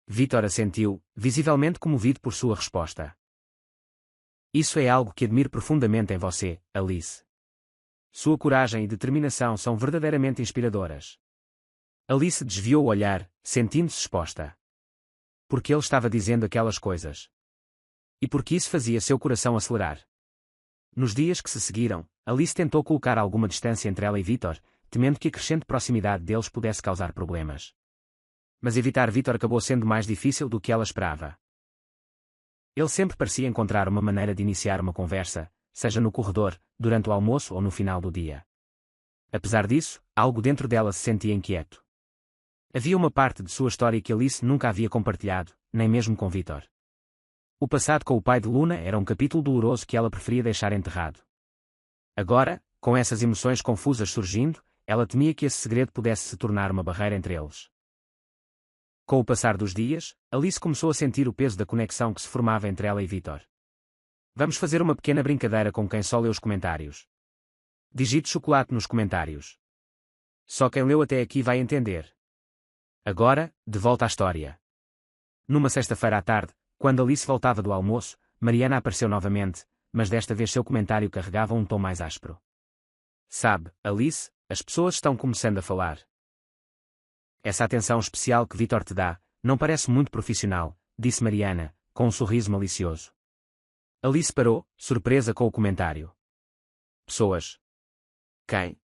Vítor assentiu, visivelmente comovido por sua resposta. Isso é algo que admiro profundamente em você, Alice. Sua coragem e determinação são verdadeiramente inspiradoras. Alice desviou o olhar, sentindo-se exposta. Porque ele estava dizendo aquelas coisas. E porque isso fazia seu coração acelerar. Nos dias que se seguiram, Alice tentou colocar alguma distância entre ela e Vítor, temendo que a crescente proximidade deles pudesse causar problemas. Mas evitar Vítor acabou sendo mais difícil do que ela esperava. Ele sempre parecia encontrar uma maneira de iniciar uma conversa, seja no corredor, durante o almoço ou no final do dia. Apesar disso, algo dentro dela se sentia inquieto. Havia uma parte de sua história que Alice nunca havia compartilhado, nem mesmo com Vítor. O passado com o pai de Luna era um capítulo doloroso que ela preferia deixar enterrado. Agora, com essas emoções confusas surgindo, ela temia que esse segredo pudesse se tornar uma barreira entre eles. Com o passar dos dias, Alice começou a sentir o peso da conexão que se formava entre ela e Vítor. Vamos fazer uma pequena brincadeira com quem só lê os comentários. Digite chocolate nos comentários. Só quem leu até aqui vai entender. Agora, de volta à história. Numa sexta-feira à tarde, quando Alice voltava do almoço, Mariana apareceu novamente, mas desta vez seu comentário carregava um tom mais áspero. Sabe, Alice, as pessoas estão começando a falar. Essa atenção especial que Vítor te dá, não parece muito profissional, disse Mariana, com um sorriso malicioso. Alice parou, surpresa com o comentário. Pessoas. Quem?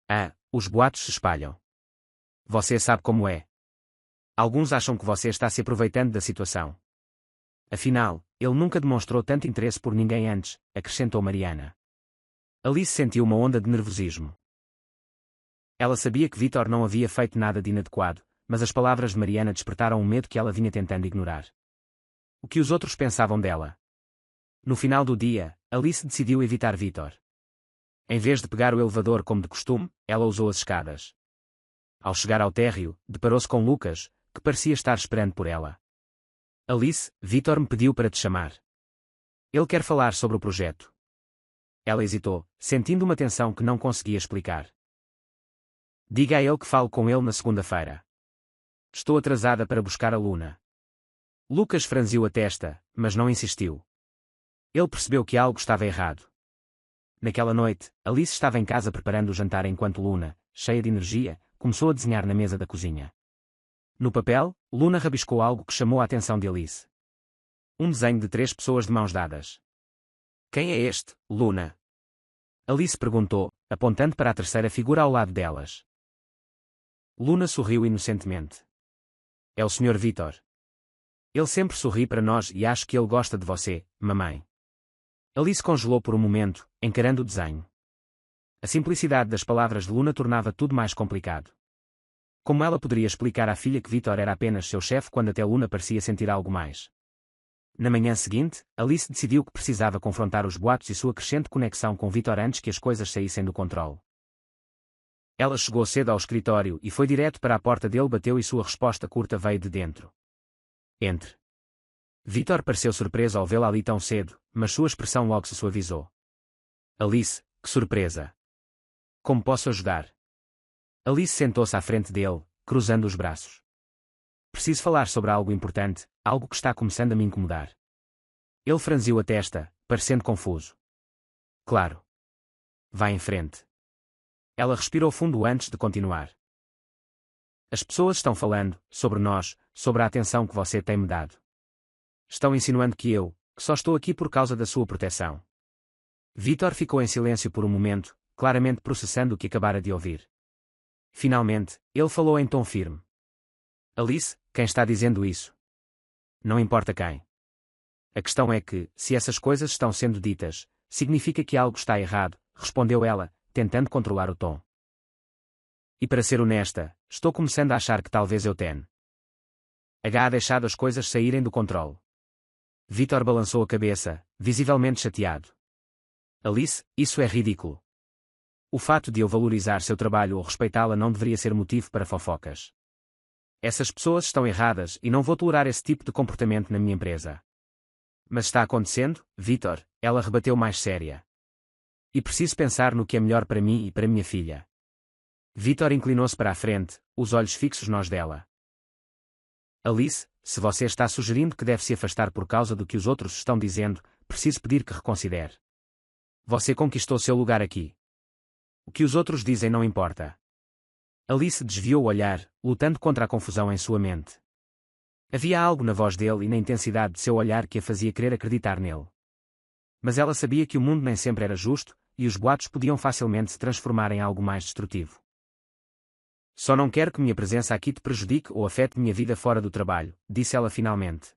Ah, os boatos se espalham. Você sabe como é. Alguns acham que você está se aproveitando da situação. Afinal, ele nunca demonstrou tanto interesse por ninguém antes, acrescentou Mariana. Alice sentiu uma onda de nervosismo. Ela sabia que Vítor não havia feito nada de inadequado, mas as palavras de Mariana despertaram um medo que ela vinha tentando ignorar. O que os outros pensavam dela? No final do dia, Alice decidiu evitar Vítor. Em vez de pegar o elevador como de costume, ela usou as escadas. Ao chegar ao térreo, deparou-se com Lucas, que parecia estar esperando por ela. Alice, Vítor me pediu para te chamar. Ele quer falar sobre o projeto. Ela hesitou, sentindo uma tensão que não conseguia explicar. Diga a ele que falo com ele na segunda-feira. Estou atrasada para buscar a Luna. Lucas franziu a testa, mas não insistiu. Ele percebeu que algo estava errado. Naquela noite, Alice estava em casa preparando o jantar enquanto Luna, cheia de energia, começou a desenhar na mesa da cozinha. No papel, Luna rabiscou algo que chamou a atenção de Alice. Um desenho de 3 pessoas de mãos dadas. Quem é este, Luna? Alice perguntou, apontando para a terceira figura ao lado delas. Luna sorriu inocentemente. É o Sr. Vítor. Ele sempre sorri para nós e acho que ele gosta de você, mamãe. Alice congelou por um momento, encarando o desenho. A simplicidade das palavras de Luna tornava tudo mais complicado. Como ela poderia explicar à filha que Vítor era apenas seu chefe quando até Luna parecia sentir algo mais? Na manhã seguinte, Alice decidiu que precisava confrontar os boatos e sua crescente conexão com Vítor antes que as coisas saíssem do controle. Ela chegou cedo ao escritório e foi direto para a porta dele, bateu e sua resposta curta veio de dentro. Entre. Vítor pareceu surpreso ao vê-la ali tão cedo, mas sua expressão logo se suavizou. Alice, que Que surpresa! Como posso ajudar? Alice sentou-se à frente dele, cruzando os braços. Preciso falar sobre algo importante, algo que está começando a me incomodar. Ele franziu a testa, parecendo confuso. Claro. Vá em frente. Ela respirou fundo antes de continuar. As pessoas estão falando, sobre nós, sobre a atenção que você tem me dado. Estão insinuando que só estou aqui por causa da sua proteção. Vítor ficou em silêncio por um momento, claramente processando o que acabara de ouvir. Finalmente, ele falou em tom firme. Alice, quem está dizendo isso? Não importa quem. A questão é que, se essas coisas estão sendo ditas, significa que algo está errado, respondeu ela, tentando controlar o tom. E para ser honesta, estou começando a achar que talvez eu tenha deixado as coisas saírem do controle. Vítor balançou a cabeça, visivelmente chateado. Alice, isso é ridículo. O fato de eu valorizar seu trabalho ou respeitá-la não deveria ser motivo para fofocas. Essas pessoas estão erradas e não vou tolerar esse tipo de comportamento na minha empresa. Mas está acontecendo, Vítor, ela rebateu mais séria. E preciso pensar no que é melhor para mim e para minha filha. Vítor inclinou-se para a frente, os olhos fixos nos dela. Alice, se você está sugerindo que deve se afastar por causa do que os outros estão dizendo, preciso pedir que reconsidere. Você conquistou seu lugar aqui. O que os outros dizem não importa. Alice desviou o olhar, lutando contra a confusão em sua mente. Havia algo na voz dele e na intensidade de seu olhar que a fazia querer acreditar nele. Mas ela sabia que o mundo nem sempre era justo, e os boatos podiam facilmente se transformar em algo mais destrutivo. Só não quero que minha presença aqui te prejudique ou afete minha vida fora do trabalho, disse ela finalmente.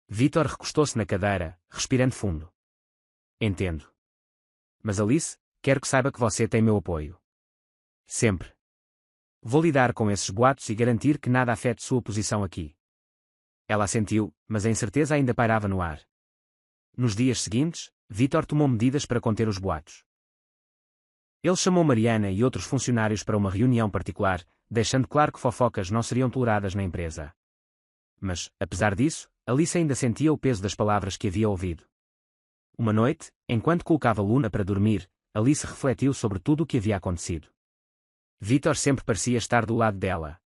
Vítor recostou-se na cadeira, respirando fundo. Entendo. Mas Alice, quero que saiba que você tem meu apoio. Sempre. Vou lidar com esses boatos e garantir que nada afete sua posição aqui. Ela assentiu, mas a incerteza ainda pairava no ar. Nos dias seguintes, Vítor tomou medidas para conter os boatos. Ele chamou Mariana e outros funcionários para uma reunião particular, deixando claro que fofocas não seriam toleradas na empresa. Mas, apesar disso, Alice ainda sentia o peso das palavras que havia ouvido. Uma noite, enquanto colocava Luna para dormir, Alice refletiu sobre tudo o que havia acontecido. Vítor sempre parecia estar do lado dela.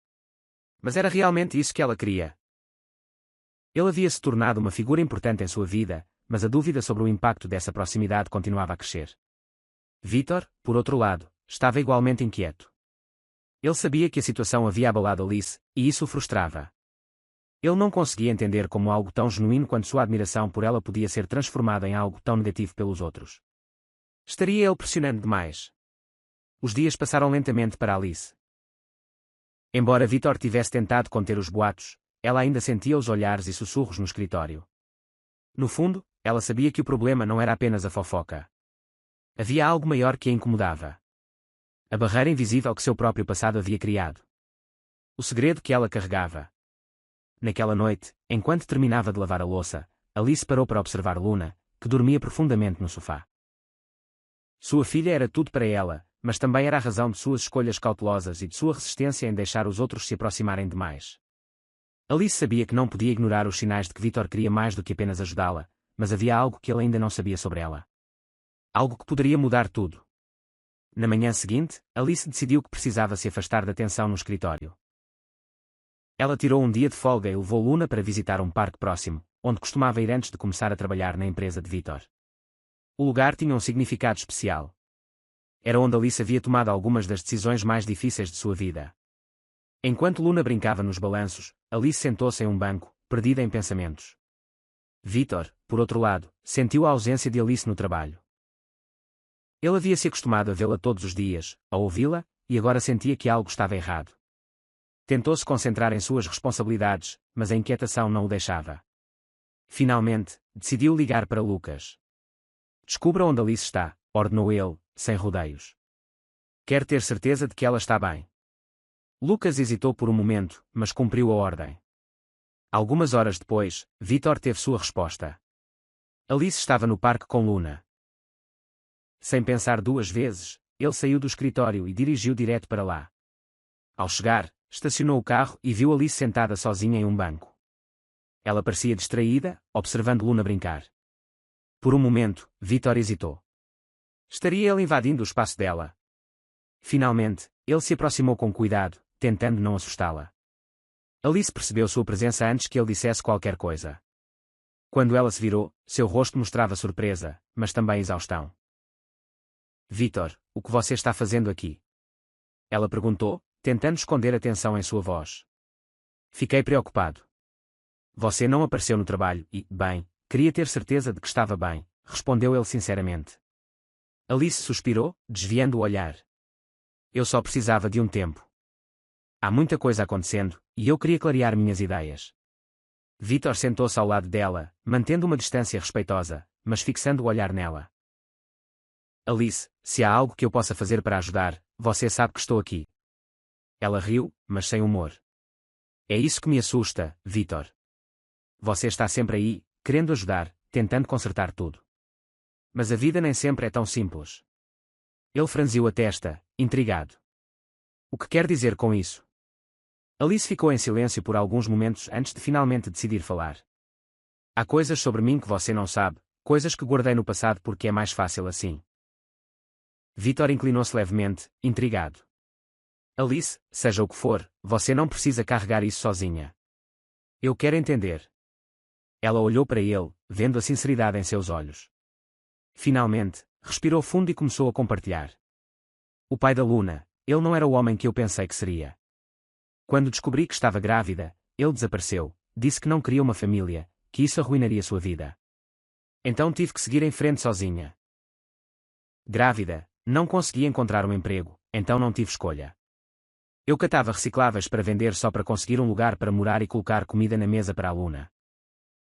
Mas era realmente isso que ela queria. Ele havia se tornado uma figura importante em sua vida, mas a dúvida sobre o impacto dessa proximidade continuava a crescer. Vítor, por outro lado, estava igualmente inquieto. Ele sabia que a situação havia abalado Alice, e isso o frustrava. Ele não conseguia entender como algo tão genuíno quanto sua admiração por ela podia ser transformada em algo tão negativo pelos outros. Estaria ele pressionando demais? Os dias passaram lentamente para Alice. Embora Vítor tivesse tentado conter os boatos, ela ainda sentia os olhares e sussurros no escritório. No fundo, ela sabia que o problema não era apenas a fofoca. Havia algo maior que a incomodava. A barreira invisível que seu próprio passado havia criado. O segredo que ela carregava. Naquela noite, enquanto terminava de lavar a louça, Alice parou para observar Luna, que dormia profundamente no sofá. Sua filha era tudo para ela, mas também era a razão de suas escolhas cautelosas e de sua resistência em deixar os outros se aproximarem demais. Alice sabia que não podia ignorar os sinais de que Vítor queria mais do que apenas ajudá-la, mas havia algo que ele ainda não sabia sobre ela. Algo que poderia mudar tudo. Na manhã seguinte, Alice decidiu que precisava se afastar da tensão no escritório. Ela tirou um dia de folga e levou Luna para visitar um parque próximo, onde costumava ir antes de começar a trabalhar na empresa de Vítor. O lugar tinha um significado especial. Era onde Alice havia tomado algumas das decisões mais difíceis de sua vida. Enquanto Luna brincava nos balanços, Alice sentou-se em um banco, perdida em pensamentos. Vítor, por outro lado, sentiu a ausência de Alice no trabalho. Ele havia se acostumado a vê-la todos os dias, a ouvi-la, e agora sentia que algo estava errado. Tentou se concentrar em suas responsabilidades, mas a inquietação não o deixava. Finalmente, decidiu ligar para Lucas. Descubra onde Alice está, ordenou ele, sem rodeios. Quer ter certeza de que ela está bem. Lucas hesitou por um momento, mas cumpriu a ordem. Algumas horas depois, Vítor teve sua resposta. Alice estava no parque com Luna. Sem pensar duas vezes, ele saiu do escritório e dirigiu direto para lá. Ao chegar, estacionou o carro e viu Alice sentada sozinha em um banco. Ela parecia distraída, observando Luna brincar. Por um momento, Vítor hesitou. Estaria ele invadindo o espaço dela? Finalmente, ele se aproximou com cuidado, tentando não assustá-la. Alice percebeu sua presença antes que ele dissesse qualquer coisa. Quando ela se virou, seu rosto mostrava surpresa, mas também exaustão. Victor, o que você está fazendo aqui? Ela perguntou, tentando esconder a tensão em sua voz. Fiquei preocupado. Você não apareceu no trabalho e, bem, queria ter certeza de que estava bem, respondeu ele sinceramente. Alice suspirou, desviando o olhar. Eu só precisava de um tempo. Há muita coisa acontecendo, e eu queria clarear minhas ideias. Victor sentou-se ao lado dela, mantendo uma distância respeitosa, mas fixando o olhar nela. Alice, se há algo que eu possa fazer para ajudar, você sabe que estou aqui. Ela riu, mas sem humor. É isso que me assusta, Victor. Você está sempre aí, querendo ajudar, tentando consertar tudo. Mas a vida nem sempre é tão simples. Ele franziu a testa, intrigado. O que quer dizer com isso? Alice ficou em silêncio por alguns momentos antes de finalmente decidir falar. Há coisas sobre mim que você não sabe, coisas que guardei no passado porque é mais fácil assim. Victor inclinou-se levemente, intrigado. Alice, seja o que for, você não precisa carregar isso sozinha. Eu quero entender. Ela olhou para ele, vendo a sinceridade em seus olhos. Finalmente, respirou fundo e começou a compartilhar. O pai da Luna, ele não era o homem que eu pensei que seria. Quando descobri que estava grávida, ele desapareceu, disse que não queria uma família, que isso arruinaria sua vida. Então tive que seguir em frente sozinha. Grávida, não consegui encontrar um emprego, então não tive escolha. Eu catava recicláveis para vender só para conseguir um lugar para morar e colocar comida na mesa para a Luna.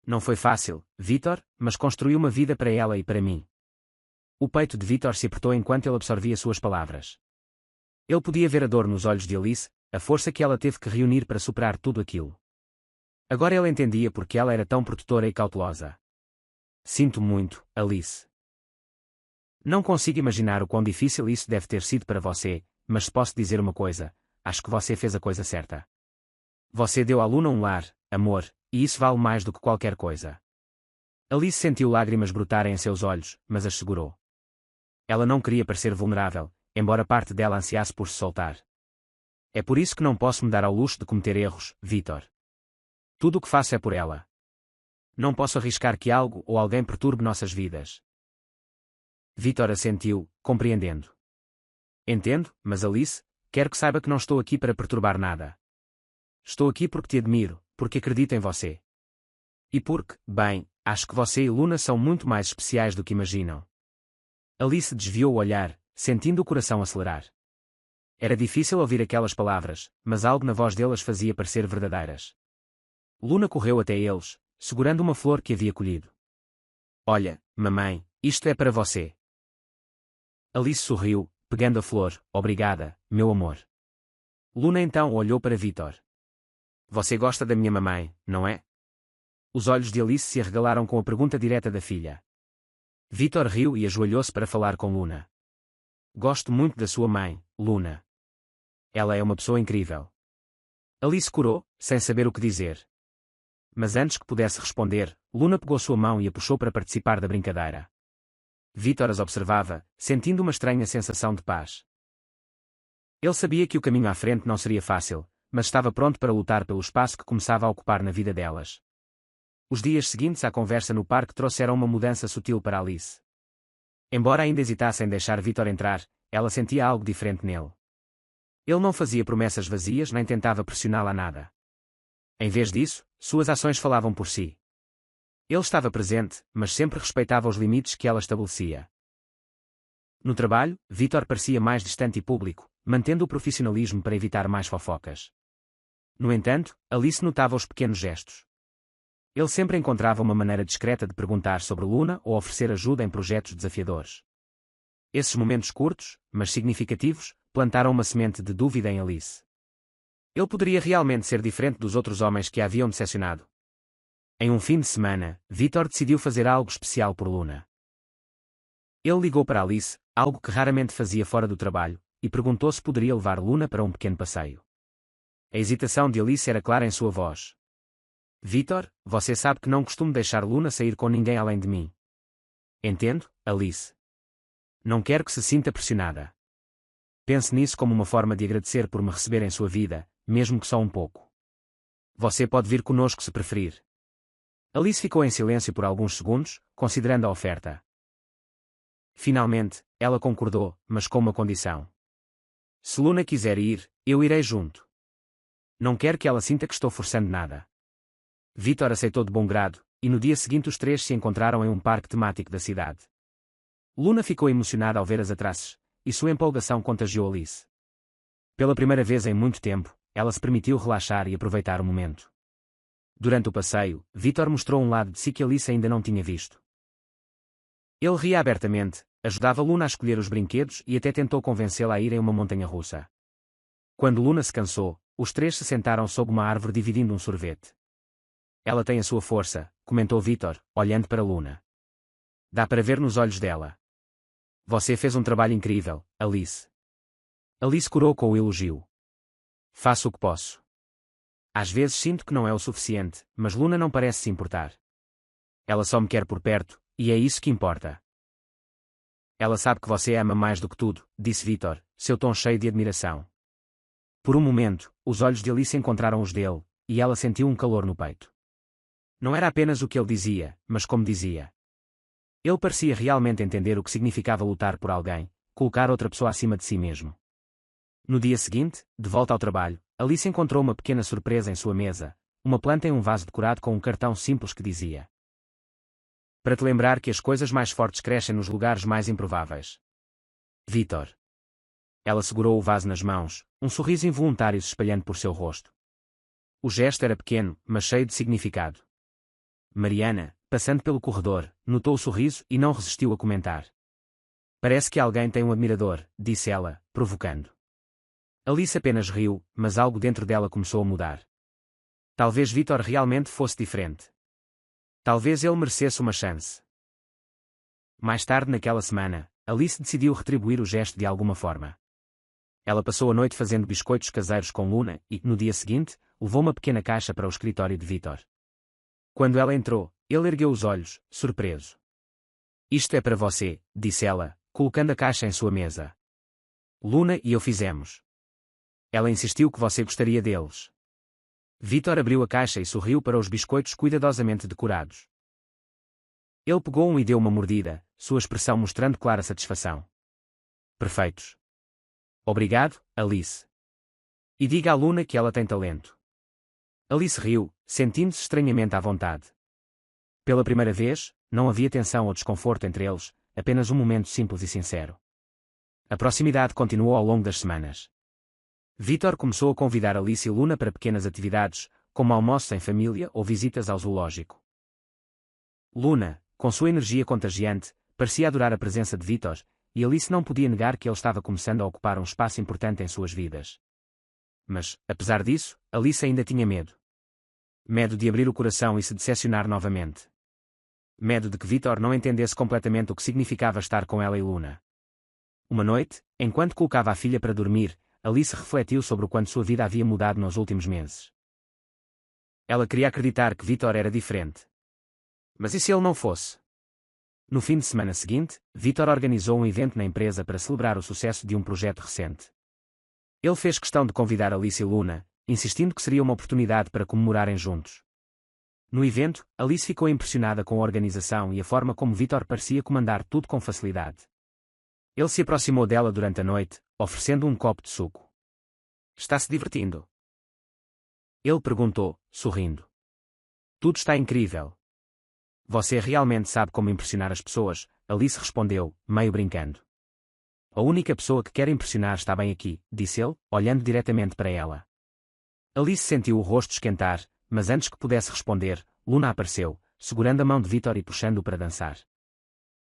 Não foi fácil, Victor, mas construí uma vida para ela e para mim. O peito de Victor se apertou enquanto ele absorvia suas palavras. Ele podia ver a dor nos olhos de Alice, a força que ela teve que reunir para superar tudo aquilo. Agora ele entendia porque ela era tão protetora e cautelosa. Sinto muito, Alice. Não consigo imaginar o quão difícil isso deve ter sido para você, mas se posso dizer uma coisa, acho que você fez a coisa certa. Você deu à Luna um lar, amor, e isso vale mais do que qualquer coisa. Alice sentiu lágrimas brotarem em seus olhos, mas as segurou. Ela não queria parecer vulnerável, embora parte dela ansiasse por se soltar. É por isso que não posso me dar ao luxo de cometer erros, Victor. Tudo o que faço é por ela. Não posso arriscar que algo ou alguém perturbe nossas vidas. Victor assentiu, compreendendo. Entendo, mas Alice, quero que saiba que não estou aqui para perturbar nada. Estou aqui porque te admiro, porque acredito em você. E porque, bem, acho que você e Luna são muito mais especiais do que imaginam. Alice desviou o olhar, sentindo o coração acelerar. Era difícil ouvir aquelas palavras, mas algo na voz delas fazia parecer verdadeiras. Luna correu até eles, segurando uma flor que havia colhido. Olha, mamãe, isto é para você. Alice sorriu, pegando a flor. Obrigada, meu amor. Luna então olhou para Victor. Você gosta da minha mamãe, não é? Os olhos de Alice se arregalaram com a pergunta direta da filha. Victor riu e ajoelhou-se para falar com Luna. Gosto muito da sua mãe, Luna. Ela é uma pessoa incrível. Alice corou, sem saber o que dizer. Mas antes que pudesse responder, Luna pegou sua mão e a puxou para participar da brincadeira. Victor as observava, sentindo uma estranha sensação de paz. Ele sabia que o caminho à frente não seria fácil, mas estava pronto para lutar pelo espaço que começava a ocupar na vida delas. Os dias seguintes à conversa no parque trouxeram uma mudança sutil para Alice. Embora ainda hesitasse em deixar Victor entrar, ela sentia algo diferente nele. Ele não fazia promessas vazias nem tentava pressioná-la a nada. Em vez disso, suas ações falavam por si. Ele estava presente, mas sempre respeitava os limites que ela estabelecia. No trabalho, Victor parecia mais distante e público, mantendo o profissionalismo para evitar mais fofocas. No entanto, Alice notava os pequenos gestos. Ele sempre encontrava uma maneira discreta de perguntar sobre Luna ou oferecer ajuda em projetos desafiadores. Esses momentos curtos, mas significativos, plantaram uma semente de dúvida em Alice. Ele poderia realmente ser diferente dos outros homens que a haviam decepcionado. Em um fim de semana, Victor decidiu fazer algo especial por Luna. Ele ligou para Alice, algo que raramente fazia fora do trabalho, e perguntou se poderia levar Luna para um pequeno passeio. A hesitação de Alice era clara em sua voz. Victor, você sabe que não costumo deixar Luna sair com ninguém além de mim. Entendo, Alice. Não quero que se sinta pressionada. Pense nisso como uma forma de agradecer por me receber em sua vida, mesmo que só um pouco. Você pode vir conosco se preferir. Alice ficou em silêncio por alguns segundos, considerando a oferta. Finalmente, ela concordou, mas com uma condição. Se Luna quiser ir, eu irei junto. Não quero que ela sinta que estou forçando nada. Vítor aceitou de bom grado, e no dia seguinte os três se encontraram em um parque temático da cidade. Luna ficou emocionada ao ver as atrações, e sua empolgação contagiou Alice. Pela primeira vez em muito tempo, ela se permitiu relaxar e aproveitar o momento. Durante o passeio, Vítor mostrou um lado de si que Alice ainda não tinha visto. Ele ria abertamente, ajudava Luna a escolher os brinquedos e até tentou convencê-la a ir em uma montanha-russa. Quando Luna se cansou, os três se sentaram sob uma árvore dividindo um sorvete. Ela tem a sua força, comentou Vítor, olhando para Luna. Dá para ver nos olhos dela. Você fez um trabalho incrível, Alice. Alice corou com o elogio. Faço o que posso. Às vezes sinto que não é o suficiente, mas Luna não parece se importar. Ela só me quer por perto, e é isso que importa. Ela sabe que você ama mais do que tudo, disse Vítor, seu tom cheio de admiração. Por um momento, os olhos de Alice encontraram os dele, e ela sentiu um calor no peito. Não era apenas o que ele dizia, mas como dizia. Ele parecia realmente entender o que significava lutar por alguém, colocar outra pessoa acima de si mesmo. No dia seguinte, de volta ao trabalho, Alice encontrou uma pequena surpresa em sua mesa, uma planta em um vaso decorado com um cartão simples que dizia: para te lembrar que as coisas mais fortes crescem nos lugares mais improváveis. Vítor. Ela segurou o vaso nas mãos, um sorriso involuntário se espalhando por seu rosto. O gesto era pequeno, mas cheio de significado. Mariana, passando pelo corredor, notou o sorriso e não resistiu a comentar. Parece que alguém tem um admirador, disse ela, provocando. Alice apenas riu, mas algo dentro dela começou a mudar. Talvez Vítor realmente fosse diferente. Talvez ele merecesse uma chance. Mais tarde naquela semana, Alice decidiu retribuir o gesto de alguma forma. Ela passou a noite fazendo biscoitos caseiros com Luna e, no dia seguinte, levou uma pequena caixa para o escritório de Vítor. Quando ela entrou, ele ergueu os olhos, surpreso. Isto é para você, disse ela, colocando a caixa em sua mesa. Luna e eu fizemos. Ela insistiu que você gostaria deles. Vítor abriu a caixa e sorriu para os biscoitos cuidadosamente decorados. Ele pegou um e deu uma mordida, sua expressão mostrando clara satisfação. Perfeitos. Obrigado, Alice. E diga à Luna que ela tem talento. Alice riu, sentindo-se estranhamente à vontade. Pela primeira vez, não havia tensão ou desconforto entre eles, apenas um momento simples e sincero. A proximidade continuou ao longo das semanas. Vítor começou a convidar Alice e Luna para pequenas atividades, como almoços em família ou visitas ao zoológico. Luna, com sua energia contagiante, parecia adorar a presença de Vítor, e Alice não podia negar que ele estava começando a ocupar um espaço importante em suas vidas. Mas, apesar disso, Alice ainda tinha medo. Medo de abrir o coração e se decepcionar novamente. Medo de que Vítor não entendesse completamente o que significava estar com ela e Luna. Uma noite, enquanto colocava a filha para dormir, Alice refletiu sobre o quanto sua vida havia mudado nos últimos meses. Ela queria acreditar que Vítor era diferente. Mas e se ele não fosse? No fim de semana seguinte, Vítor organizou um evento na empresa para celebrar o sucesso de um projeto recente. Ele fez questão de convidar Alice e Luna, insistindo que seria uma oportunidade para comemorarem juntos. No evento, Alice ficou impressionada com a organização e a forma como Vítor parecia comandar tudo com facilidade. Ele se aproximou dela durante a noite, oferecendo um copo de suco. Está se divertindo? Ele perguntou, sorrindo. Tudo está incrível. Você realmente sabe como impressionar as pessoas, Alice respondeu, meio brincando. A única pessoa que quer impressionar está bem aqui, disse ele, olhando diretamente para ela. Alice sentiu o rosto esquentar, mas antes que pudesse responder, Luna apareceu, segurando a mão de Vítor e puxando-o para dançar.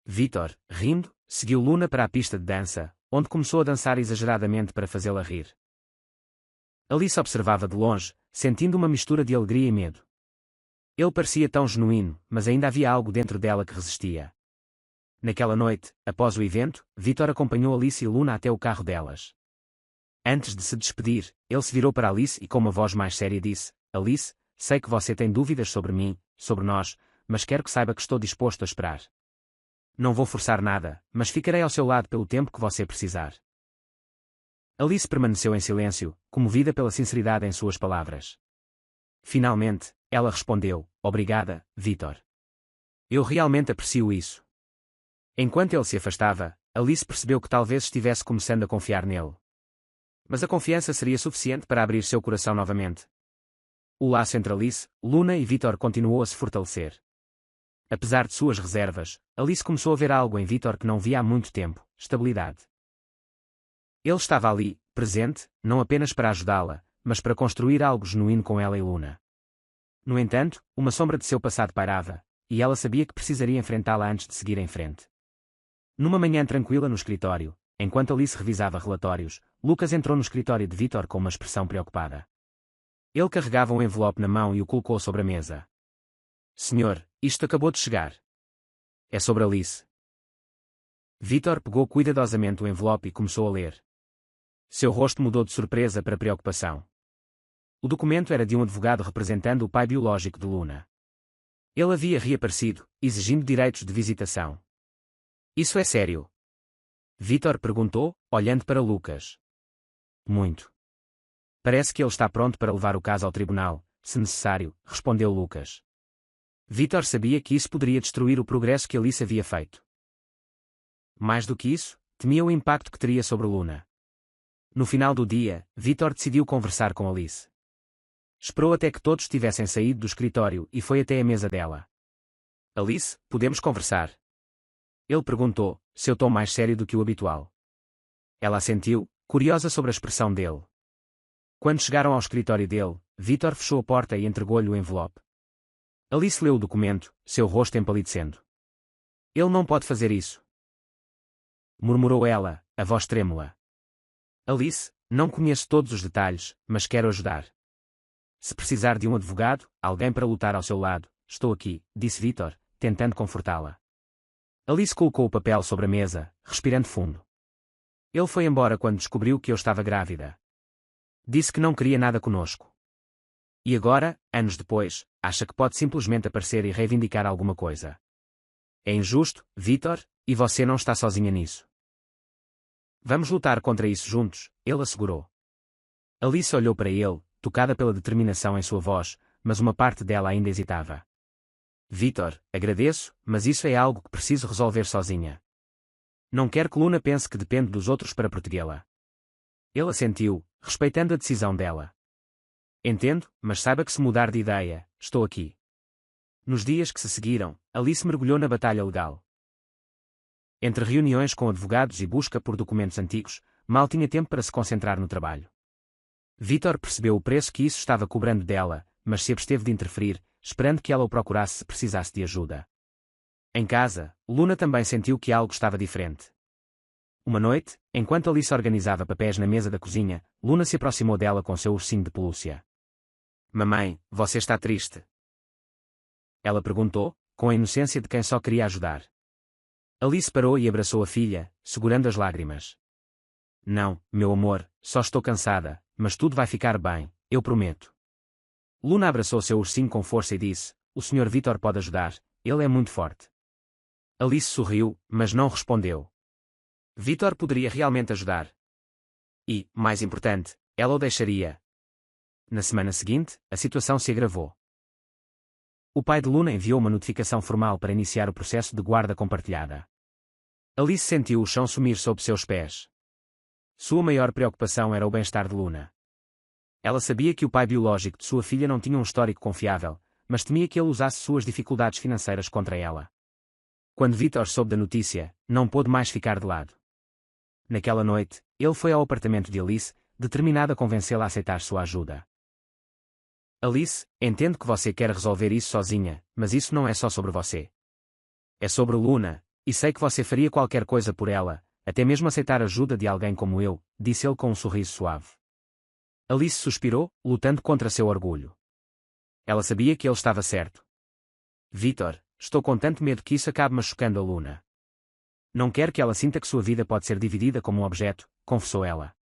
Vítor, rindo, seguiu Luna para a pista de dança, onde começou a dançar exageradamente para fazê-la rir. Alice observava de longe, sentindo uma mistura de alegria e medo. Ele parecia tão genuíno, mas ainda havia algo dentro dela que resistia. Naquela noite, após o evento, Vítor acompanhou Alice e Luna até o carro delas. Antes de se despedir, ele se virou para Alice e com uma voz mais séria disse: Alice, sei que você tem dúvidas sobre mim, sobre nós, mas quero que saiba que estou disposto a esperar. Não vou forçar nada, mas ficarei ao seu lado pelo tempo que você precisar. Alice permaneceu em silêncio, comovida pela sinceridade em suas palavras. Finalmente, ela respondeu: Obrigada, Victor. Eu realmente aprecio isso. Enquanto ele se afastava, Alice percebeu que talvez estivesse começando a confiar nele. Mas a confiança seria suficiente para abrir seu coração novamente. O laço entre Alice, Luna e Victor continuou a se fortalecer. Apesar de suas reservas, Alice começou a ver algo em Victor que não via há muito tempo: estabilidade. Ele estava ali, presente, não apenas para ajudá-la, mas para construir algo genuíno com ela e Luna. No entanto, uma sombra de seu passado pairava, e ela sabia que precisaria enfrentá-la antes de seguir em frente. Numa manhã tranquila no escritório, enquanto Alice revisava relatórios, Lucas entrou no escritório de Victor com uma expressão preocupada. Ele carregava um envelope na mão e o colocou sobre a mesa. Senhor, isto acabou de chegar. É sobre Alice. Victor pegou cuidadosamente o envelope e começou a ler. Seu rosto mudou de surpresa para preocupação. O documento era de um advogado representando o pai biológico de Luna. Ele havia reaparecido, exigindo direitos de visitação. Isso é sério? Victor perguntou, olhando para Lucas. Muito. Parece que ele está pronto para levar o caso ao tribunal, se necessário, respondeu Lucas. Victor sabia que isso poderia destruir o progresso que Alice havia feito. Mais do que isso, temia o impacto que teria sobre Luna. No final do dia, Victor decidiu conversar com Alice. Esperou até que todos tivessem saído do escritório e foi até a mesa dela. Alice, podemos conversar? Ele perguntou, seu tom mais sério do que o habitual. Ela assentiu, curiosa sobre a expressão dele. Quando chegaram ao escritório dele, Victor fechou a porta e entregou-lhe o envelope. Alice leu o documento, seu rosto empalidecendo. Ele não pode fazer isso, murmurou ela, a voz trêmula. Alice, não conheço todos os detalhes, mas quero ajudar. Se precisar de um advogado, alguém para lutar ao seu lado, estou aqui, disse Victor, tentando confortá-la. Alice colocou o papel sobre a mesa, respirando fundo. Ele foi embora quando descobriu que eu estava grávida. Disse que não queria nada conosco. E agora, anos depois, acha que pode simplesmente aparecer e reivindicar alguma coisa. É injusto, Victor, e você não está sozinha nisso. Vamos lutar contra isso juntos, ele assegurou. Alice olhou para ele, tocada pela determinação em sua voz, mas uma parte dela ainda hesitava. Victor, agradeço, mas isso é algo que preciso resolver sozinha. Não quero que Luna pense que depende dos outros para protegê-la. Ele assentiu, respeitando a decisão dela. Entendo, mas saiba que se mudar de ideia, estou aqui. Nos dias que se seguiram, Alice mergulhou na batalha legal. Entre reuniões com advogados e busca por documentos antigos, mal tinha tempo para se concentrar no trabalho. Victor percebeu o preço que isso estava cobrando dela, mas se absteve de interferir, esperando que ela o procurasse se precisasse de ajuda. Em casa, Luna também sentiu que algo estava diferente. Uma noite, enquanto Alice organizava papéis na mesa da cozinha, Luna se aproximou dela com seu ursinho de pelúcia. Mamãe, você está triste? Ela perguntou, com a inocência de quem só queria ajudar. Alice parou e abraçou a filha, segurando as lágrimas. Não, meu amor, só estou cansada, mas tudo vai ficar bem, eu prometo. Luna abraçou seu ursinho com força e disse, o Sr. Victor pode ajudar, ele é muito forte. Alice sorriu, mas não respondeu. Victor poderia realmente ajudar. E, mais importante, ela o deixaria. Na semana seguinte, a situação se agravou. O pai de Luna enviou uma notificação formal para iniciar o processo de guarda compartilhada. Alice sentiu o chão sumir sob seus pés. Sua maior preocupação era o bem-estar de Luna. Ela sabia que o pai biológico de sua filha não tinha um histórico confiável, mas temia que ele usasse suas dificuldades financeiras contra ela. Quando Victor soube da notícia, não pôde mais ficar de lado. Naquela noite, ele foi ao apartamento de Alice, determinado a convencê-la a aceitar sua ajuda. Alice, entendo que você quer resolver isso sozinha, mas isso não é só sobre você. É sobre Luna, e sei que você faria qualquer coisa por ela, até mesmo aceitar a ajuda de alguém como eu, disse ele com um sorriso suave. Alice suspirou, lutando contra seu orgulho. Ela sabia que ele estava certo. Victor, estou com tanto medo que isso acabe machucando a Luna. Não quero que ela sinta que sua vida pode ser dividida como um objeto, confessou ela.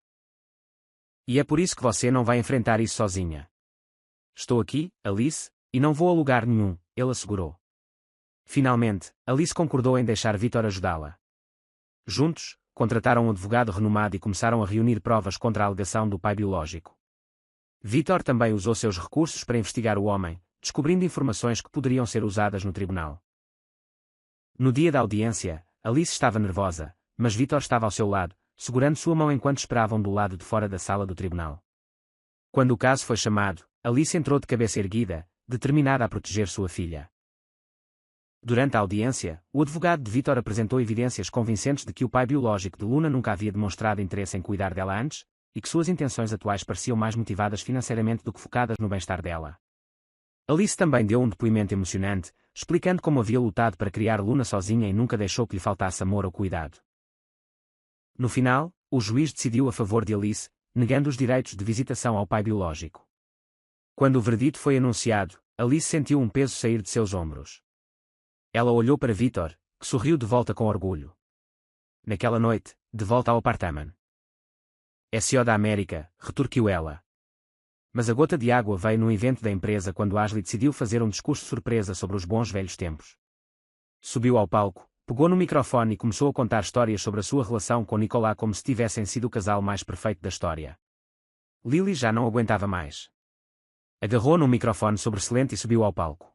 E é por isso que você não vai enfrentar isso sozinha. Estou aqui, Alice, e não vou a lugar nenhum, ele assegurou. Finalmente, Alice concordou em deixar Victor ajudá-la. Juntos, contrataram um advogado renomado e começaram a reunir provas contra a alegação do pai biológico. Victor também usou seus recursos para investigar o homem, descobrindo informações que poderiam ser usadas no tribunal. No dia da audiência, Alice estava nervosa, mas Victor estava ao seu lado, segurando sua mão enquanto esperavam do lado de fora da sala do tribunal. Quando o caso foi chamado, Alice entrou de cabeça erguida, determinada a proteger sua filha. Durante a audiência, o advogado de Victor apresentou evidências convincentes de que o pai biológico de Luna nunca havia demonstrado interesse em cuidar dela antes, e que suas intenções atuais pareciam mais motivadas financeiramente do que focadas no bem-estar dela. Alice também deu um depoimento emocionante, explicando como havia lutado para criar Luna sozinha e nunca deixou que lhe faltasse amor ou cuidado. No final, o juiz decidiu a favor de Alice, negando os direitos de visitação ao pai biológico. Quando o veredito foi anunciado, Alice sentiu um peso sair de seus ombros. Ela olhou para Victor, que sorriu de volta com orgulho. Naquela noite, de volta ao apartamento. S.O. da América, retorquiu ela. Mas a gota de água veio num evento da empresa quando Ashley decidiu fazer um discurso surpresa sobre os bons velhos tempos. Subiu ao palco, pegou no microfone e começou a contar histórias sobre a sua relação com Nicolas como se tivessem sido o casal mais perfeito da história. Lily já não aguentava mais. Agarrou num microfone sobressalente e subiu ao palco.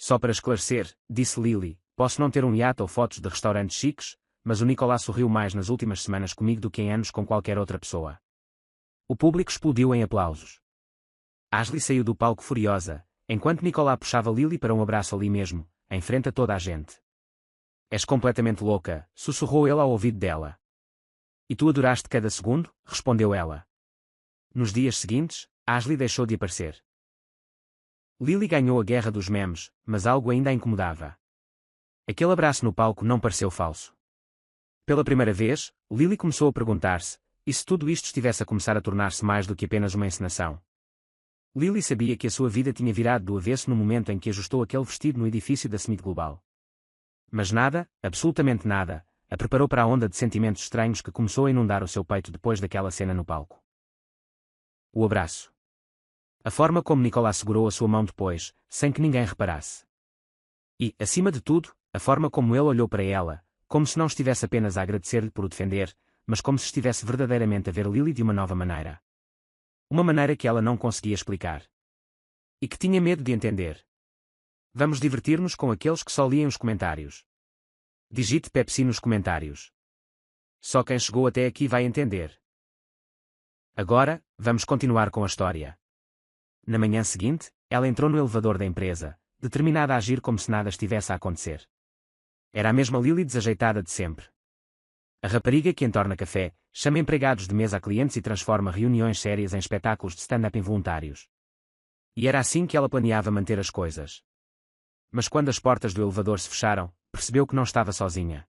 Só para esclarecer, disse Lily, posso não ter um iate ou fotos de restaurantes chiques, mas o Nicolas sorriu mais nas últimas semanas comigo do que em anos com qualquer outra pessoa. O público explodiu em aplausos. Ashley saiu do palco furiosa, enquanto Nicolas puxava Lily para um abraço ali mesmo, em frente a toda a gente. És completamente louca, sussurrou ele ao ouvido dela. E tu adoraste cada segundo? Respondeu ela. Nos dias seguintes, Ashley deixou de aparecer. Lily ganhou a guerra dos memes, mas algo ainda a incomodava. Aquele abraço no palco não pareceu falso. Pela primeira vez, Lily começou a perguntar-se, e se tudo isto estivesse a começar a tornar-se mais do que apenas uma encenação? Lily sabia que a sua vida tinha virado do avesso no momento em que ajustou aquele vestido no edifício da Smith Global. Mas nada, absolutamente nada, a preparou para a onda de sentimentos estranhos que começou a inundar o seu peito depois daquela cena no palco. O abraço. A forma como Nicolas segurou a sua mão depois, sem que ninguém reparasse. E, acima de tudo, a forma como ele olhou para ela, como se não estivesse apenas a agradecer-lhe por o defender, mas como se estivesse verdadeiramente a ver Lily de uma nova maneira. Uma maneira que ela não conseguia explicar. E que tinha medo de entender. Vamos divertir-nos com aqueles que só liam os comentários. Digite Pepsi nos comentários. Só quem chegou até aqui vai entender. Agora, vamos continuar com a história. Na manhã seguinte, ela entrou no elevador da empresa, determinada a agir como se nada estivesse a acontecer. Era a mesma Lily desajeitada de sempre. A rapariga que entorna café, chama empregados de mesa a clientes e transforma reuniões sérias em espetáculos de stand-up involuntários. E era assim que ela planeava manter as coisas. Mas quando as portas do elevador se fecharam, percebeu que não estava sozinha.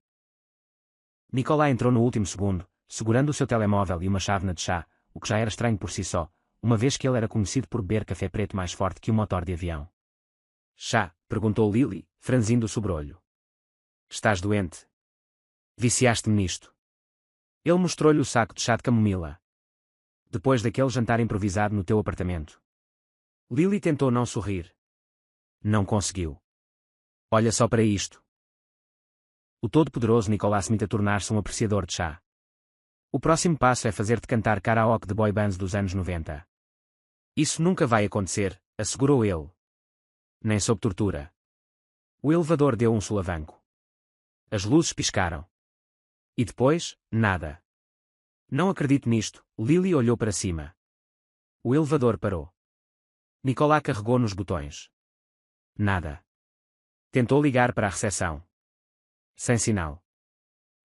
Nicolas entrou no último segundo, segurando o seu telemóvel e uma chávena de chá, o que já era estranho por si só, uma vez que ele era conhecido por beber café preto mais forte que um motor de avião. Chá? Perguntou Lily, franzindo o sobrolho. Estás doente? Viciaste-me nisto. Ele mostrou-lhe o saco de chá de camomila. Depois daquele jantar improvisado no teu apartamento. Lily tentou não sorrir. Não conseguiu. Olha só para isto. O todo-poderoso Nicolas Smith a tornar-se um apreciador de chá. O próximo passo é fazer-te cantar karaoke de boy bands dos anos 90. Isso nunca vai acontecer, assegurou ele. Nem sob tortura. O elevador deu um solavanco. As luzes piscaram. E depois, nada. Não acredito nisto, Lily olhou para cima. O elevador parou. Nicolas carregou nos botões. Nada. Tentou ligar para a recepção. Sem sinal.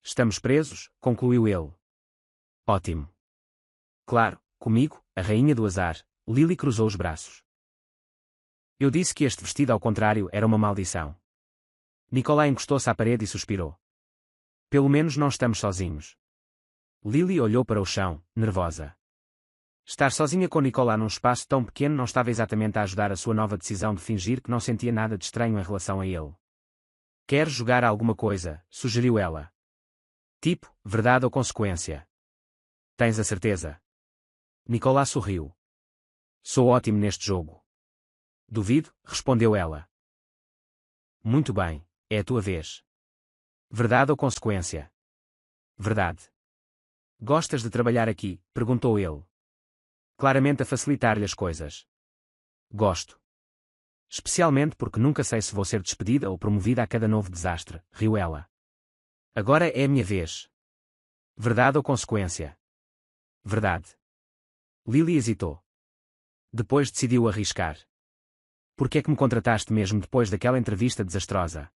Estamos presos, concluiu ele. Ótimo. Claro, comigo, a rainha do azar, Lily cruzou os braços. Eu disse que este vestido ao contrário era uma maldição. Nicolas encostou-se à parede e suspirou. Pelo menos não estamos sozinhos. Lily olhou para o chão, nervosa. Estar sozinha com Nicolas num espaço tão pequeno não estava exatamente a ajudar a sua nova decisão de fingir que não sentia nada de estranho em relação a ele. Queres jogar alguma coisa? Sugeriu ela. Tipo, verdade ou consequência? Tens a certeza? Nicolas sorriu. Sou ótimo neste jogo. Duvido, respondeu ela. Muito bem, é a tua vez. Verdade ou consequência? Verdade. Gostas de trabalhar aqui? Perguntou ele. Claramente a facilitar-lhe as coisas. Gosto. Especialmente porque nunca sei se vou ser despedida ou promovida a cada novo desastre, riu ela. Agora é a minha vez. Verdade ou consequência? Verdade. Lily hesitou. Depois decidiu arriscar. Por que é que me contrataste mesmo depois daquela entrevista desastrosa?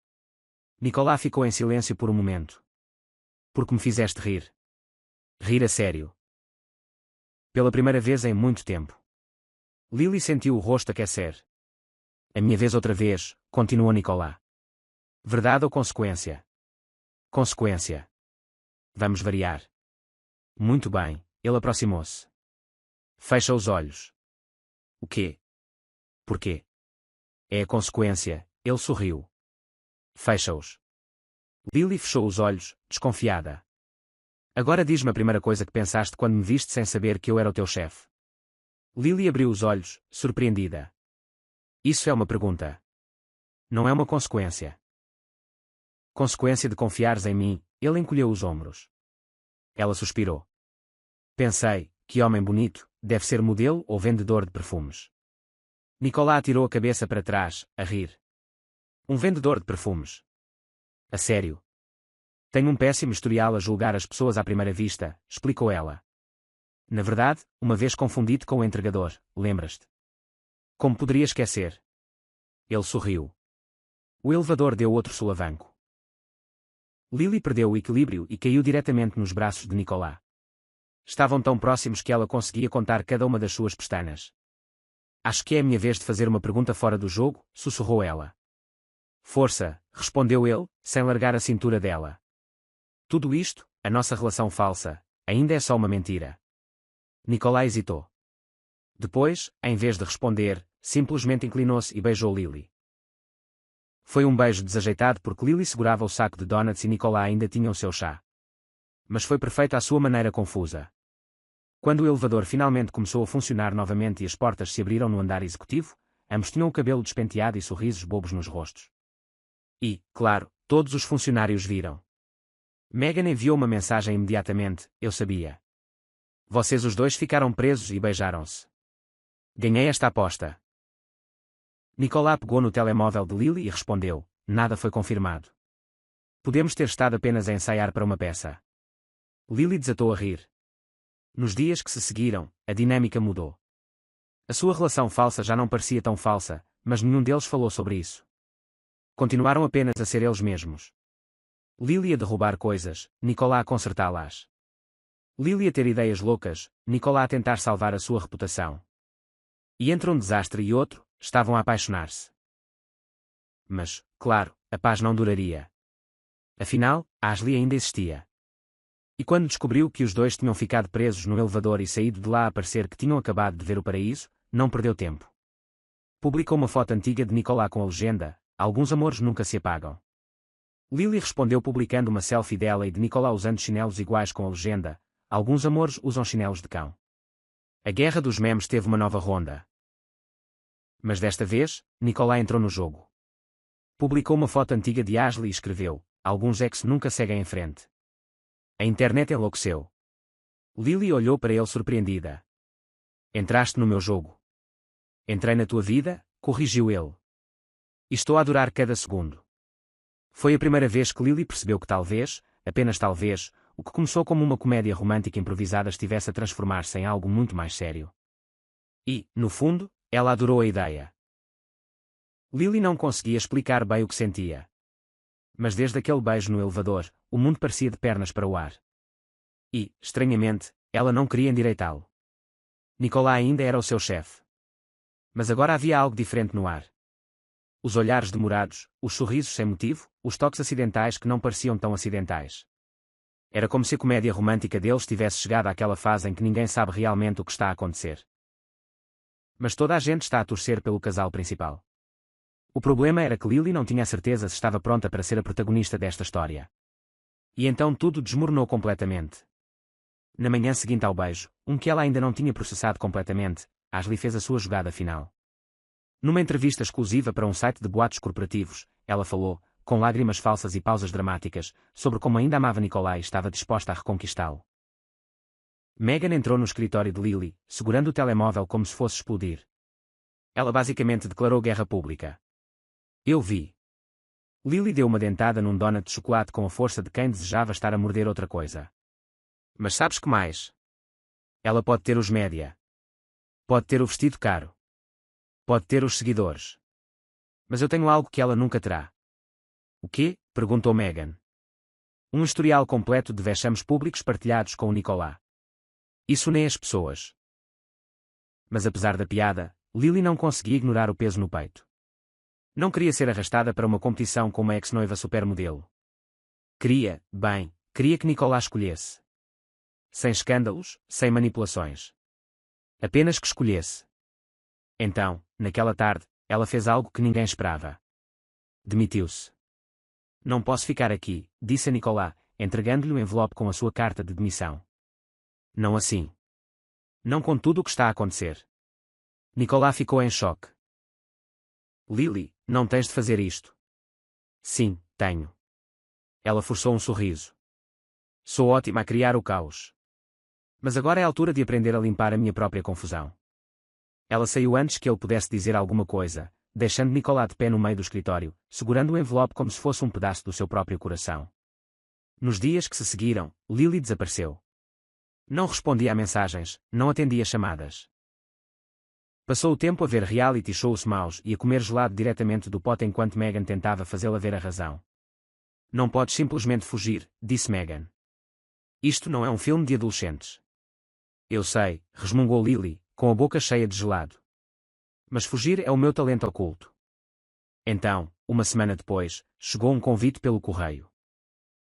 Nicolas ficou em silêncio por um momento. Porque me fizeste rir. Rir a sério. Pela primeira vez em muito tempo. Lily sentiu o rosto aquecer. A minha vez outra vez, continuou Nicolas. Verdade ou consequência? Consequência. Vamos variar. Muito bem, ele aproximou-se. Fecha os olhos. O quê? Porquê? É a consequência, ele sorriu. Fecha-os. Lily fechou os olhos, desconfiada. Agora diz-me a primeira coisa que pensaste quando me viste sem saber que eu era o teu chefe. Lily abriu os olhos, surpreendida. Isso é uma pergunta. Não é uma consequência. Consequência de confiares em mim, ele encolheu os ombros. Ela suspirou. Pensei, que homem bonito, deve ser modelo ou vendedor de perfumes. Nicolas tirou a cabeça para trás, a rir. Um vendedor de perfumes. A sério. Tenho um péssimo historial a julgar as pessoas à primeira vista, explicou ela. Na verdade, uma vez confundi-te com o entregador, lembras-te? Como poderia esquecer? Ele sorriu. O elevador deu outro solavanco. Lily perdeu o equilíbrio e caiu diretamente nos braços de Nicolas. Estavam tão próximos que ela conseguia contar cada uma das suas pestanas. Acho que é a minha vez de fazer uma pergunta fora do jogo, sussurrou ela. Força, respondeu ele, sem largar a cintura dela. Tudo isto, a nossa relação falsa, ainda é só uma mentira. Nicolas hesitou. Depois, em vez de responder, simplesmente inclinou-se e beijou Lily. Foi um beijo desajeitado porque Lily segurava o saco de donuts e Nicolas ainda tinha o seu chá. Mas foi perfeito à sua maneira confusa. Quando o elevador finalmente começou a funcionar novamente e as portas se abriram no andar executivo, ambos tinham o cabelo despenteado e sorrisos bobos nos rostos. E, claro, todos os funcionários viram. Megan enviou uma mensagem imediatamente, eu sabia. Vocês os dois ficaram presos e beijaram-se. Ganhei esta aposta. Nicolas pegou no telemóvel de Lily e respondeu, nada foi confirmado. Podemos ter estado apenas a ensaiar para uma peça. Lily desatou a rir. Nos dias que se seguiram, a dinâmica mudou. A sua relação falsa já não parecia tão falsa, mas nenhum deles falou sobre isso. Continuaram apenas a ser eles mesmos. Lily a derrubar coisas, Nicolas a consertá-las. Lily a ter ideias loucas, Nicolas a tentar salvar a sua reputação. E entre um desastre e outro, estavam a apaixonar-se. Mas, claro, a paz não duraria. Afinal, Ashley ainda existia. E quando descobriu que os dois tinham ficado presos no elevador e saído de lá a parecer que tinham acabado de ver o paraíso, não perdeu tempo. Publicou uma foto antiga de Nicolas com a legenda, alguns amores nunca se apagam. Lily respondeu publicando uma selfie dela e de Nicolas usando chinelos iguais com a legenda, alguns amores usam chinelos de cão. A guerra dos memes teve uma nova ronda. Mas desta vez, Nicolas entrou no jogo. Publicou uma foto antiga de Ashley e escreveu, alguns ex nunca seguem em frente. A internet enlouqueceu. Lily olhou para ele surpreendida. Entraste no meu jogo. Entrei na tua vida, corrigiu ele. E estou a adorar cada segundo. Foi a primeira vez que Lily percebeu que talvez, apenas talvez, o que começou como uma comédia romântica improvisada estivesse a transformar-se em algo muito mais sério. E, no fundo, ela adorou a ideia. Lily não conseguia explicar bem o que sentia. Mas desde aquele beijo no elevador, o mundo parecia de pernas para o ar. E, estranhamente, ela não queria endireitá-lo. Nicolas ainda era o seu chefe. Mas agora havia algo diferente no ar. Os olhares demorados, os sorrisos sem motivo, os toques acidentais que não pareciam tão acidentais. Era como se a comédia romântica deles tivesse chegado àquela fase em que ninguém sabe realmente o que está a acontecer. Mas toda a gente está a torcer pelo casal principal. O problema era que Lily não tinha certeza se estava pronta para ser a protagonista desta história. E então tudo desmoronou completamente. Na manhã seguinte ao beijo, que ela ainda não tinha processado completamente, Ashley fez a sua jogada final. Numa entrevista exclusiva para um site de boatos corporativos, ela falou, com lágrimas falsas e pausas dramáticas, sobre como ainda amava Nikolai e estava disposta a reconquistá-lo. Megan entrou no escritório de Lily, segurando o telemóvel como se fosse explodir. Ela basicamente declarou guerra pública. Eu vi. Lily deu uma dentada num donut de chocolate com a força de quem desejava estar a morder outra coisa. Mas sabes que mais? Ela pode ter os média. Pode ter o vestido caro. Pode ter os seguidores. Mas eu tenho algo que ela nunca terá. O quê? Perguntou Megan. Um historial completo de vexames públicos partilhados com o Nicolás. Isso nem as pessoas. Mas apesar da piada, Lily não conseguia ignorar o peso no peito. Não queria ser arrastada para uma competição com uma ex-noiva supermodelo. Queria que Nicolás escolhesse. Sem escândalos, sem manipulações. Apenas que escolhesse. Então, naquela tarde, ela fez algo que ninguém esperava. Demitiu-se. Não posso ficar aqui, disse a Nicolás, entregando-lhe o envelope com a sua carta de demissão. Não assim. Não com tudo o que está a acontecer. Nicolás ficou em choque. Lily, não tens de fazer isto. Sim, tenho. Ela forçou um sorriso. Sou ótima a criar o caos. Mas agora é a altura de aprender a limpar a minha própria confusão. Ela saiu antes que ele pudesse dizer alguma coisa, deixando Nicolás de pé no meio do escritório, segurando o envelope como se fosse um pedaço do seu próprio coração. Nos dias que se seguiram, Lily desapareceu. Não respondia a mensagens, não atendia chamadas. Passou o tempo a ver reality shows maus e a comer gelado diretamente do pote enquanto Megan tentava fazê-la ver a razão. Não podes simplesmente fugir, disse Megan. Isto não é um filme de adolescentes. Eu sei, resmungou Lily, com a boca cheia de gelado. Mas fugir é o meu talento oculto. Então, uma semana depois, chegou um convite pelo correio.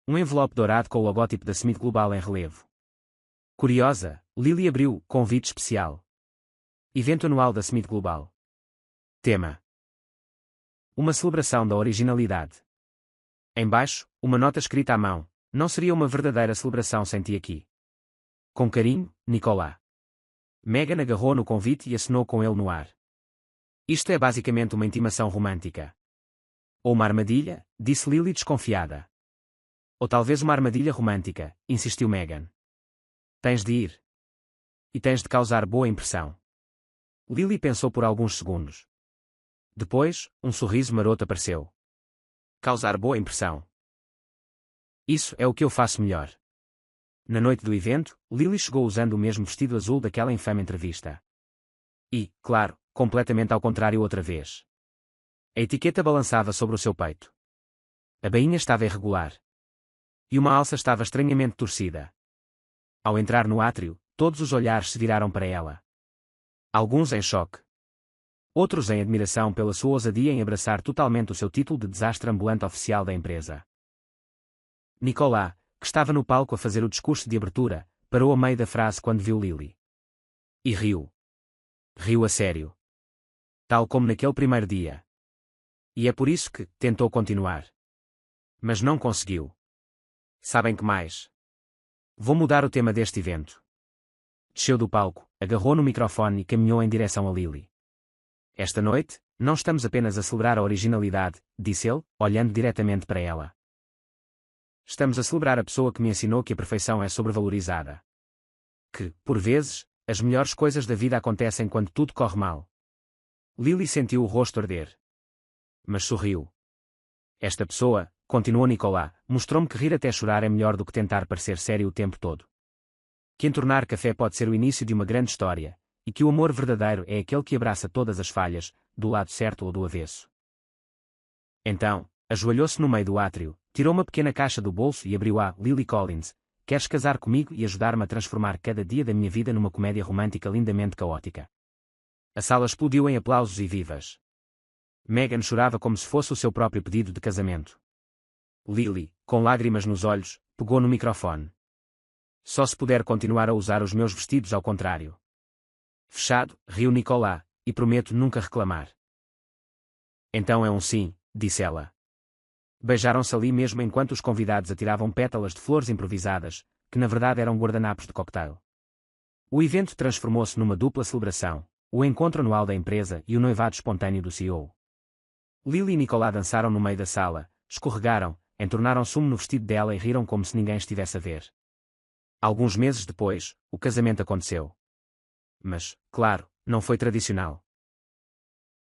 Um envelope dourado com o logótipo da Smith Global em relevo. Curiosa, Lily abriu convite especial. Evento anual da Smith Global. Tema: uma celebração da originalidade. Embaixo, uma nota escrita à mão. Não seria uma verdadeira celebração sem ti aqui. Com carinho, Nicolás. Megan agarrou no convite e assinou com ele no ar. Isto é basicamente uma intimação romântica. Ou uma armadilha, disse Lily desconfiada. Ou talvez uma armadilha romântica, insistiu Megan. Tens de ir. E tens de causar boa impressão. Lily pensou por alguns segundos. Depois, um sorriso maroto apareceu. Causar boa impressão. Isso é o que eu faço melhor. Na noite do evento, Lily chegou usando o mesmo vestido azul daquela infame entrevista. E, claro, completamente ao contrário outra vez. A etiqueta balançava sobre o seu peito. A bainha estava irregular. E uma alça estava estranhamente torcida. Ao entrar no átrio, todos os olhares se viraram para ela. Alguns em choque. Outros em admiração pela sua ousadia em abraçar totalmente o seu título de desastre ambulante oficial da empresa. Nicolás, que estava no palco a fazer o discurso de abertura, parou a meio da frase quando viu Lily. E riu. Riu a sério. Tal como naquele primeiro dia. E é por isso que tentou continuar. Mas não conseguiu. Sabem que mais? Vou mudar o tema deste evento. Desceu do palco, agarrou no microfone e caminhou em direção a Lily. Esta noite, não estamos apenas a celebrar a originalidade, disse ele, olhando diretamente para ela. Estamos a celebrar a pessoa que me ensinou que a perfeição é sobrevalorizada. Que, por vezes, as melhores coisas da vida acontecem quando tudo corre mal. Lily sentiu o rosto arder. Mas sorriu. Esta pessoa, continuou Nicolás, mostrou-me que rir até chorar é melhor do que tentar parecer sério o tempo todo. Que entornar café pode ser o início de uma grande história, e que o amor verdadeiro é aquele que abraça todas as falhas, do lado certo ou do avesso. Então, ajoelhou-se no meio do átrio, tirou uma pequena caixa do bolso e abriu-a. Lily Collins, queres casar comigo e ajudar-me a transformar cada dia da minha vida numa comédia romântica lindamente caótica? A sala explodiu em aplausos e vivas. Megan chorava como se fosse o seu próprio pedido de casamento. Lily, com lágrimas nos olhos, pegou no microfone. Só se puder continuar a usar os meus vestidos ao contrário. Fechado, riu Nicolás, e prometo nunca reclamar. Então é um sim, disse ela. Beijaram-se ali mesmo enquanto os convidados atiravam pétalas de flores improvisadas, que na verdade eram guardanapos de cocktail. O evento transformou-se numa dupla celebração, o encontro anual da empresa e o noivado espontâneo do CEO. Lily e Nicolas dançaram no meio da sala, escorregaram, entornaram sumo no vestido dela e riram como se ninguém estivesse a ver. Alguns meses depois, o casamento aconteceu. Mas, claro, não foi tradicional.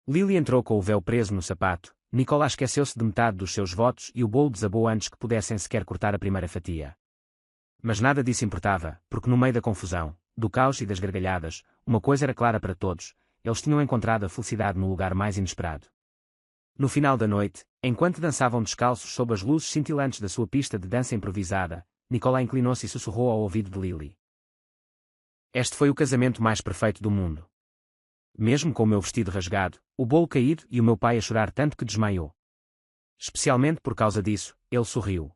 Lily entrou com o véu preso no sapato, Nicolas esqueceu-se de metade dos seus votos e o bolo desabou antes que pudessem sequer cortar a primeira fatia. Mas nada disso importava, porque no meio da confusão, do caos e das gargalhadas, uma coisa era clara para todos: eles tinham encontrado a felicidade no lugar mais inesperado. No final da noite, enquanto dançavam descalços sob as luzes cintilantes da sua pista de dança improvisada, Nicolas inclinou-se e sussurrou ao ouvido de Lily: "Este foi o casamento mais perfeito do mundo. Mesmo com o meu vestido rasgado, o bolo caído e o meu pai a chorar tanto que desmaiou. Especialmente por causa disso, ele sorriu."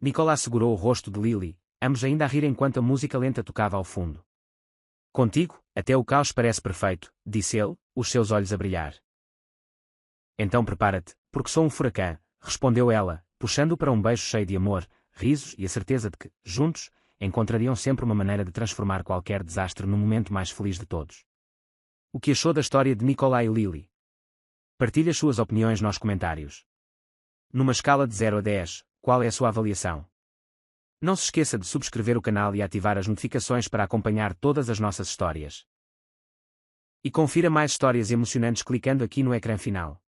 Nicolas segurou o rosto de Lily, ambos ainda a rir enquanto a música lenta tocava ao fundo. "Contigo, até o caos parece perfeito", disse ele, os seus olhos a brilhar. "Então prepara-te, porque sou um furacão", respondeu ela, puxando-o para um beijo cheio de amor, risos e a certeza de que, juntos, encontrariam sempre uma maneira de transformar qualquer desastre no momento mais feliz de todos. O que achou da história de Nicolas e Lily? Partilhe as suas opiniões nos comentários. Numa escala de 0 a 10, qual é a sua avaliação? Não se esqueça de subscrever o canal e ativar as notificações para acompanhar todas as nossas histórias. E confira mais histórias emocionantes clicando aqui no ecrã final.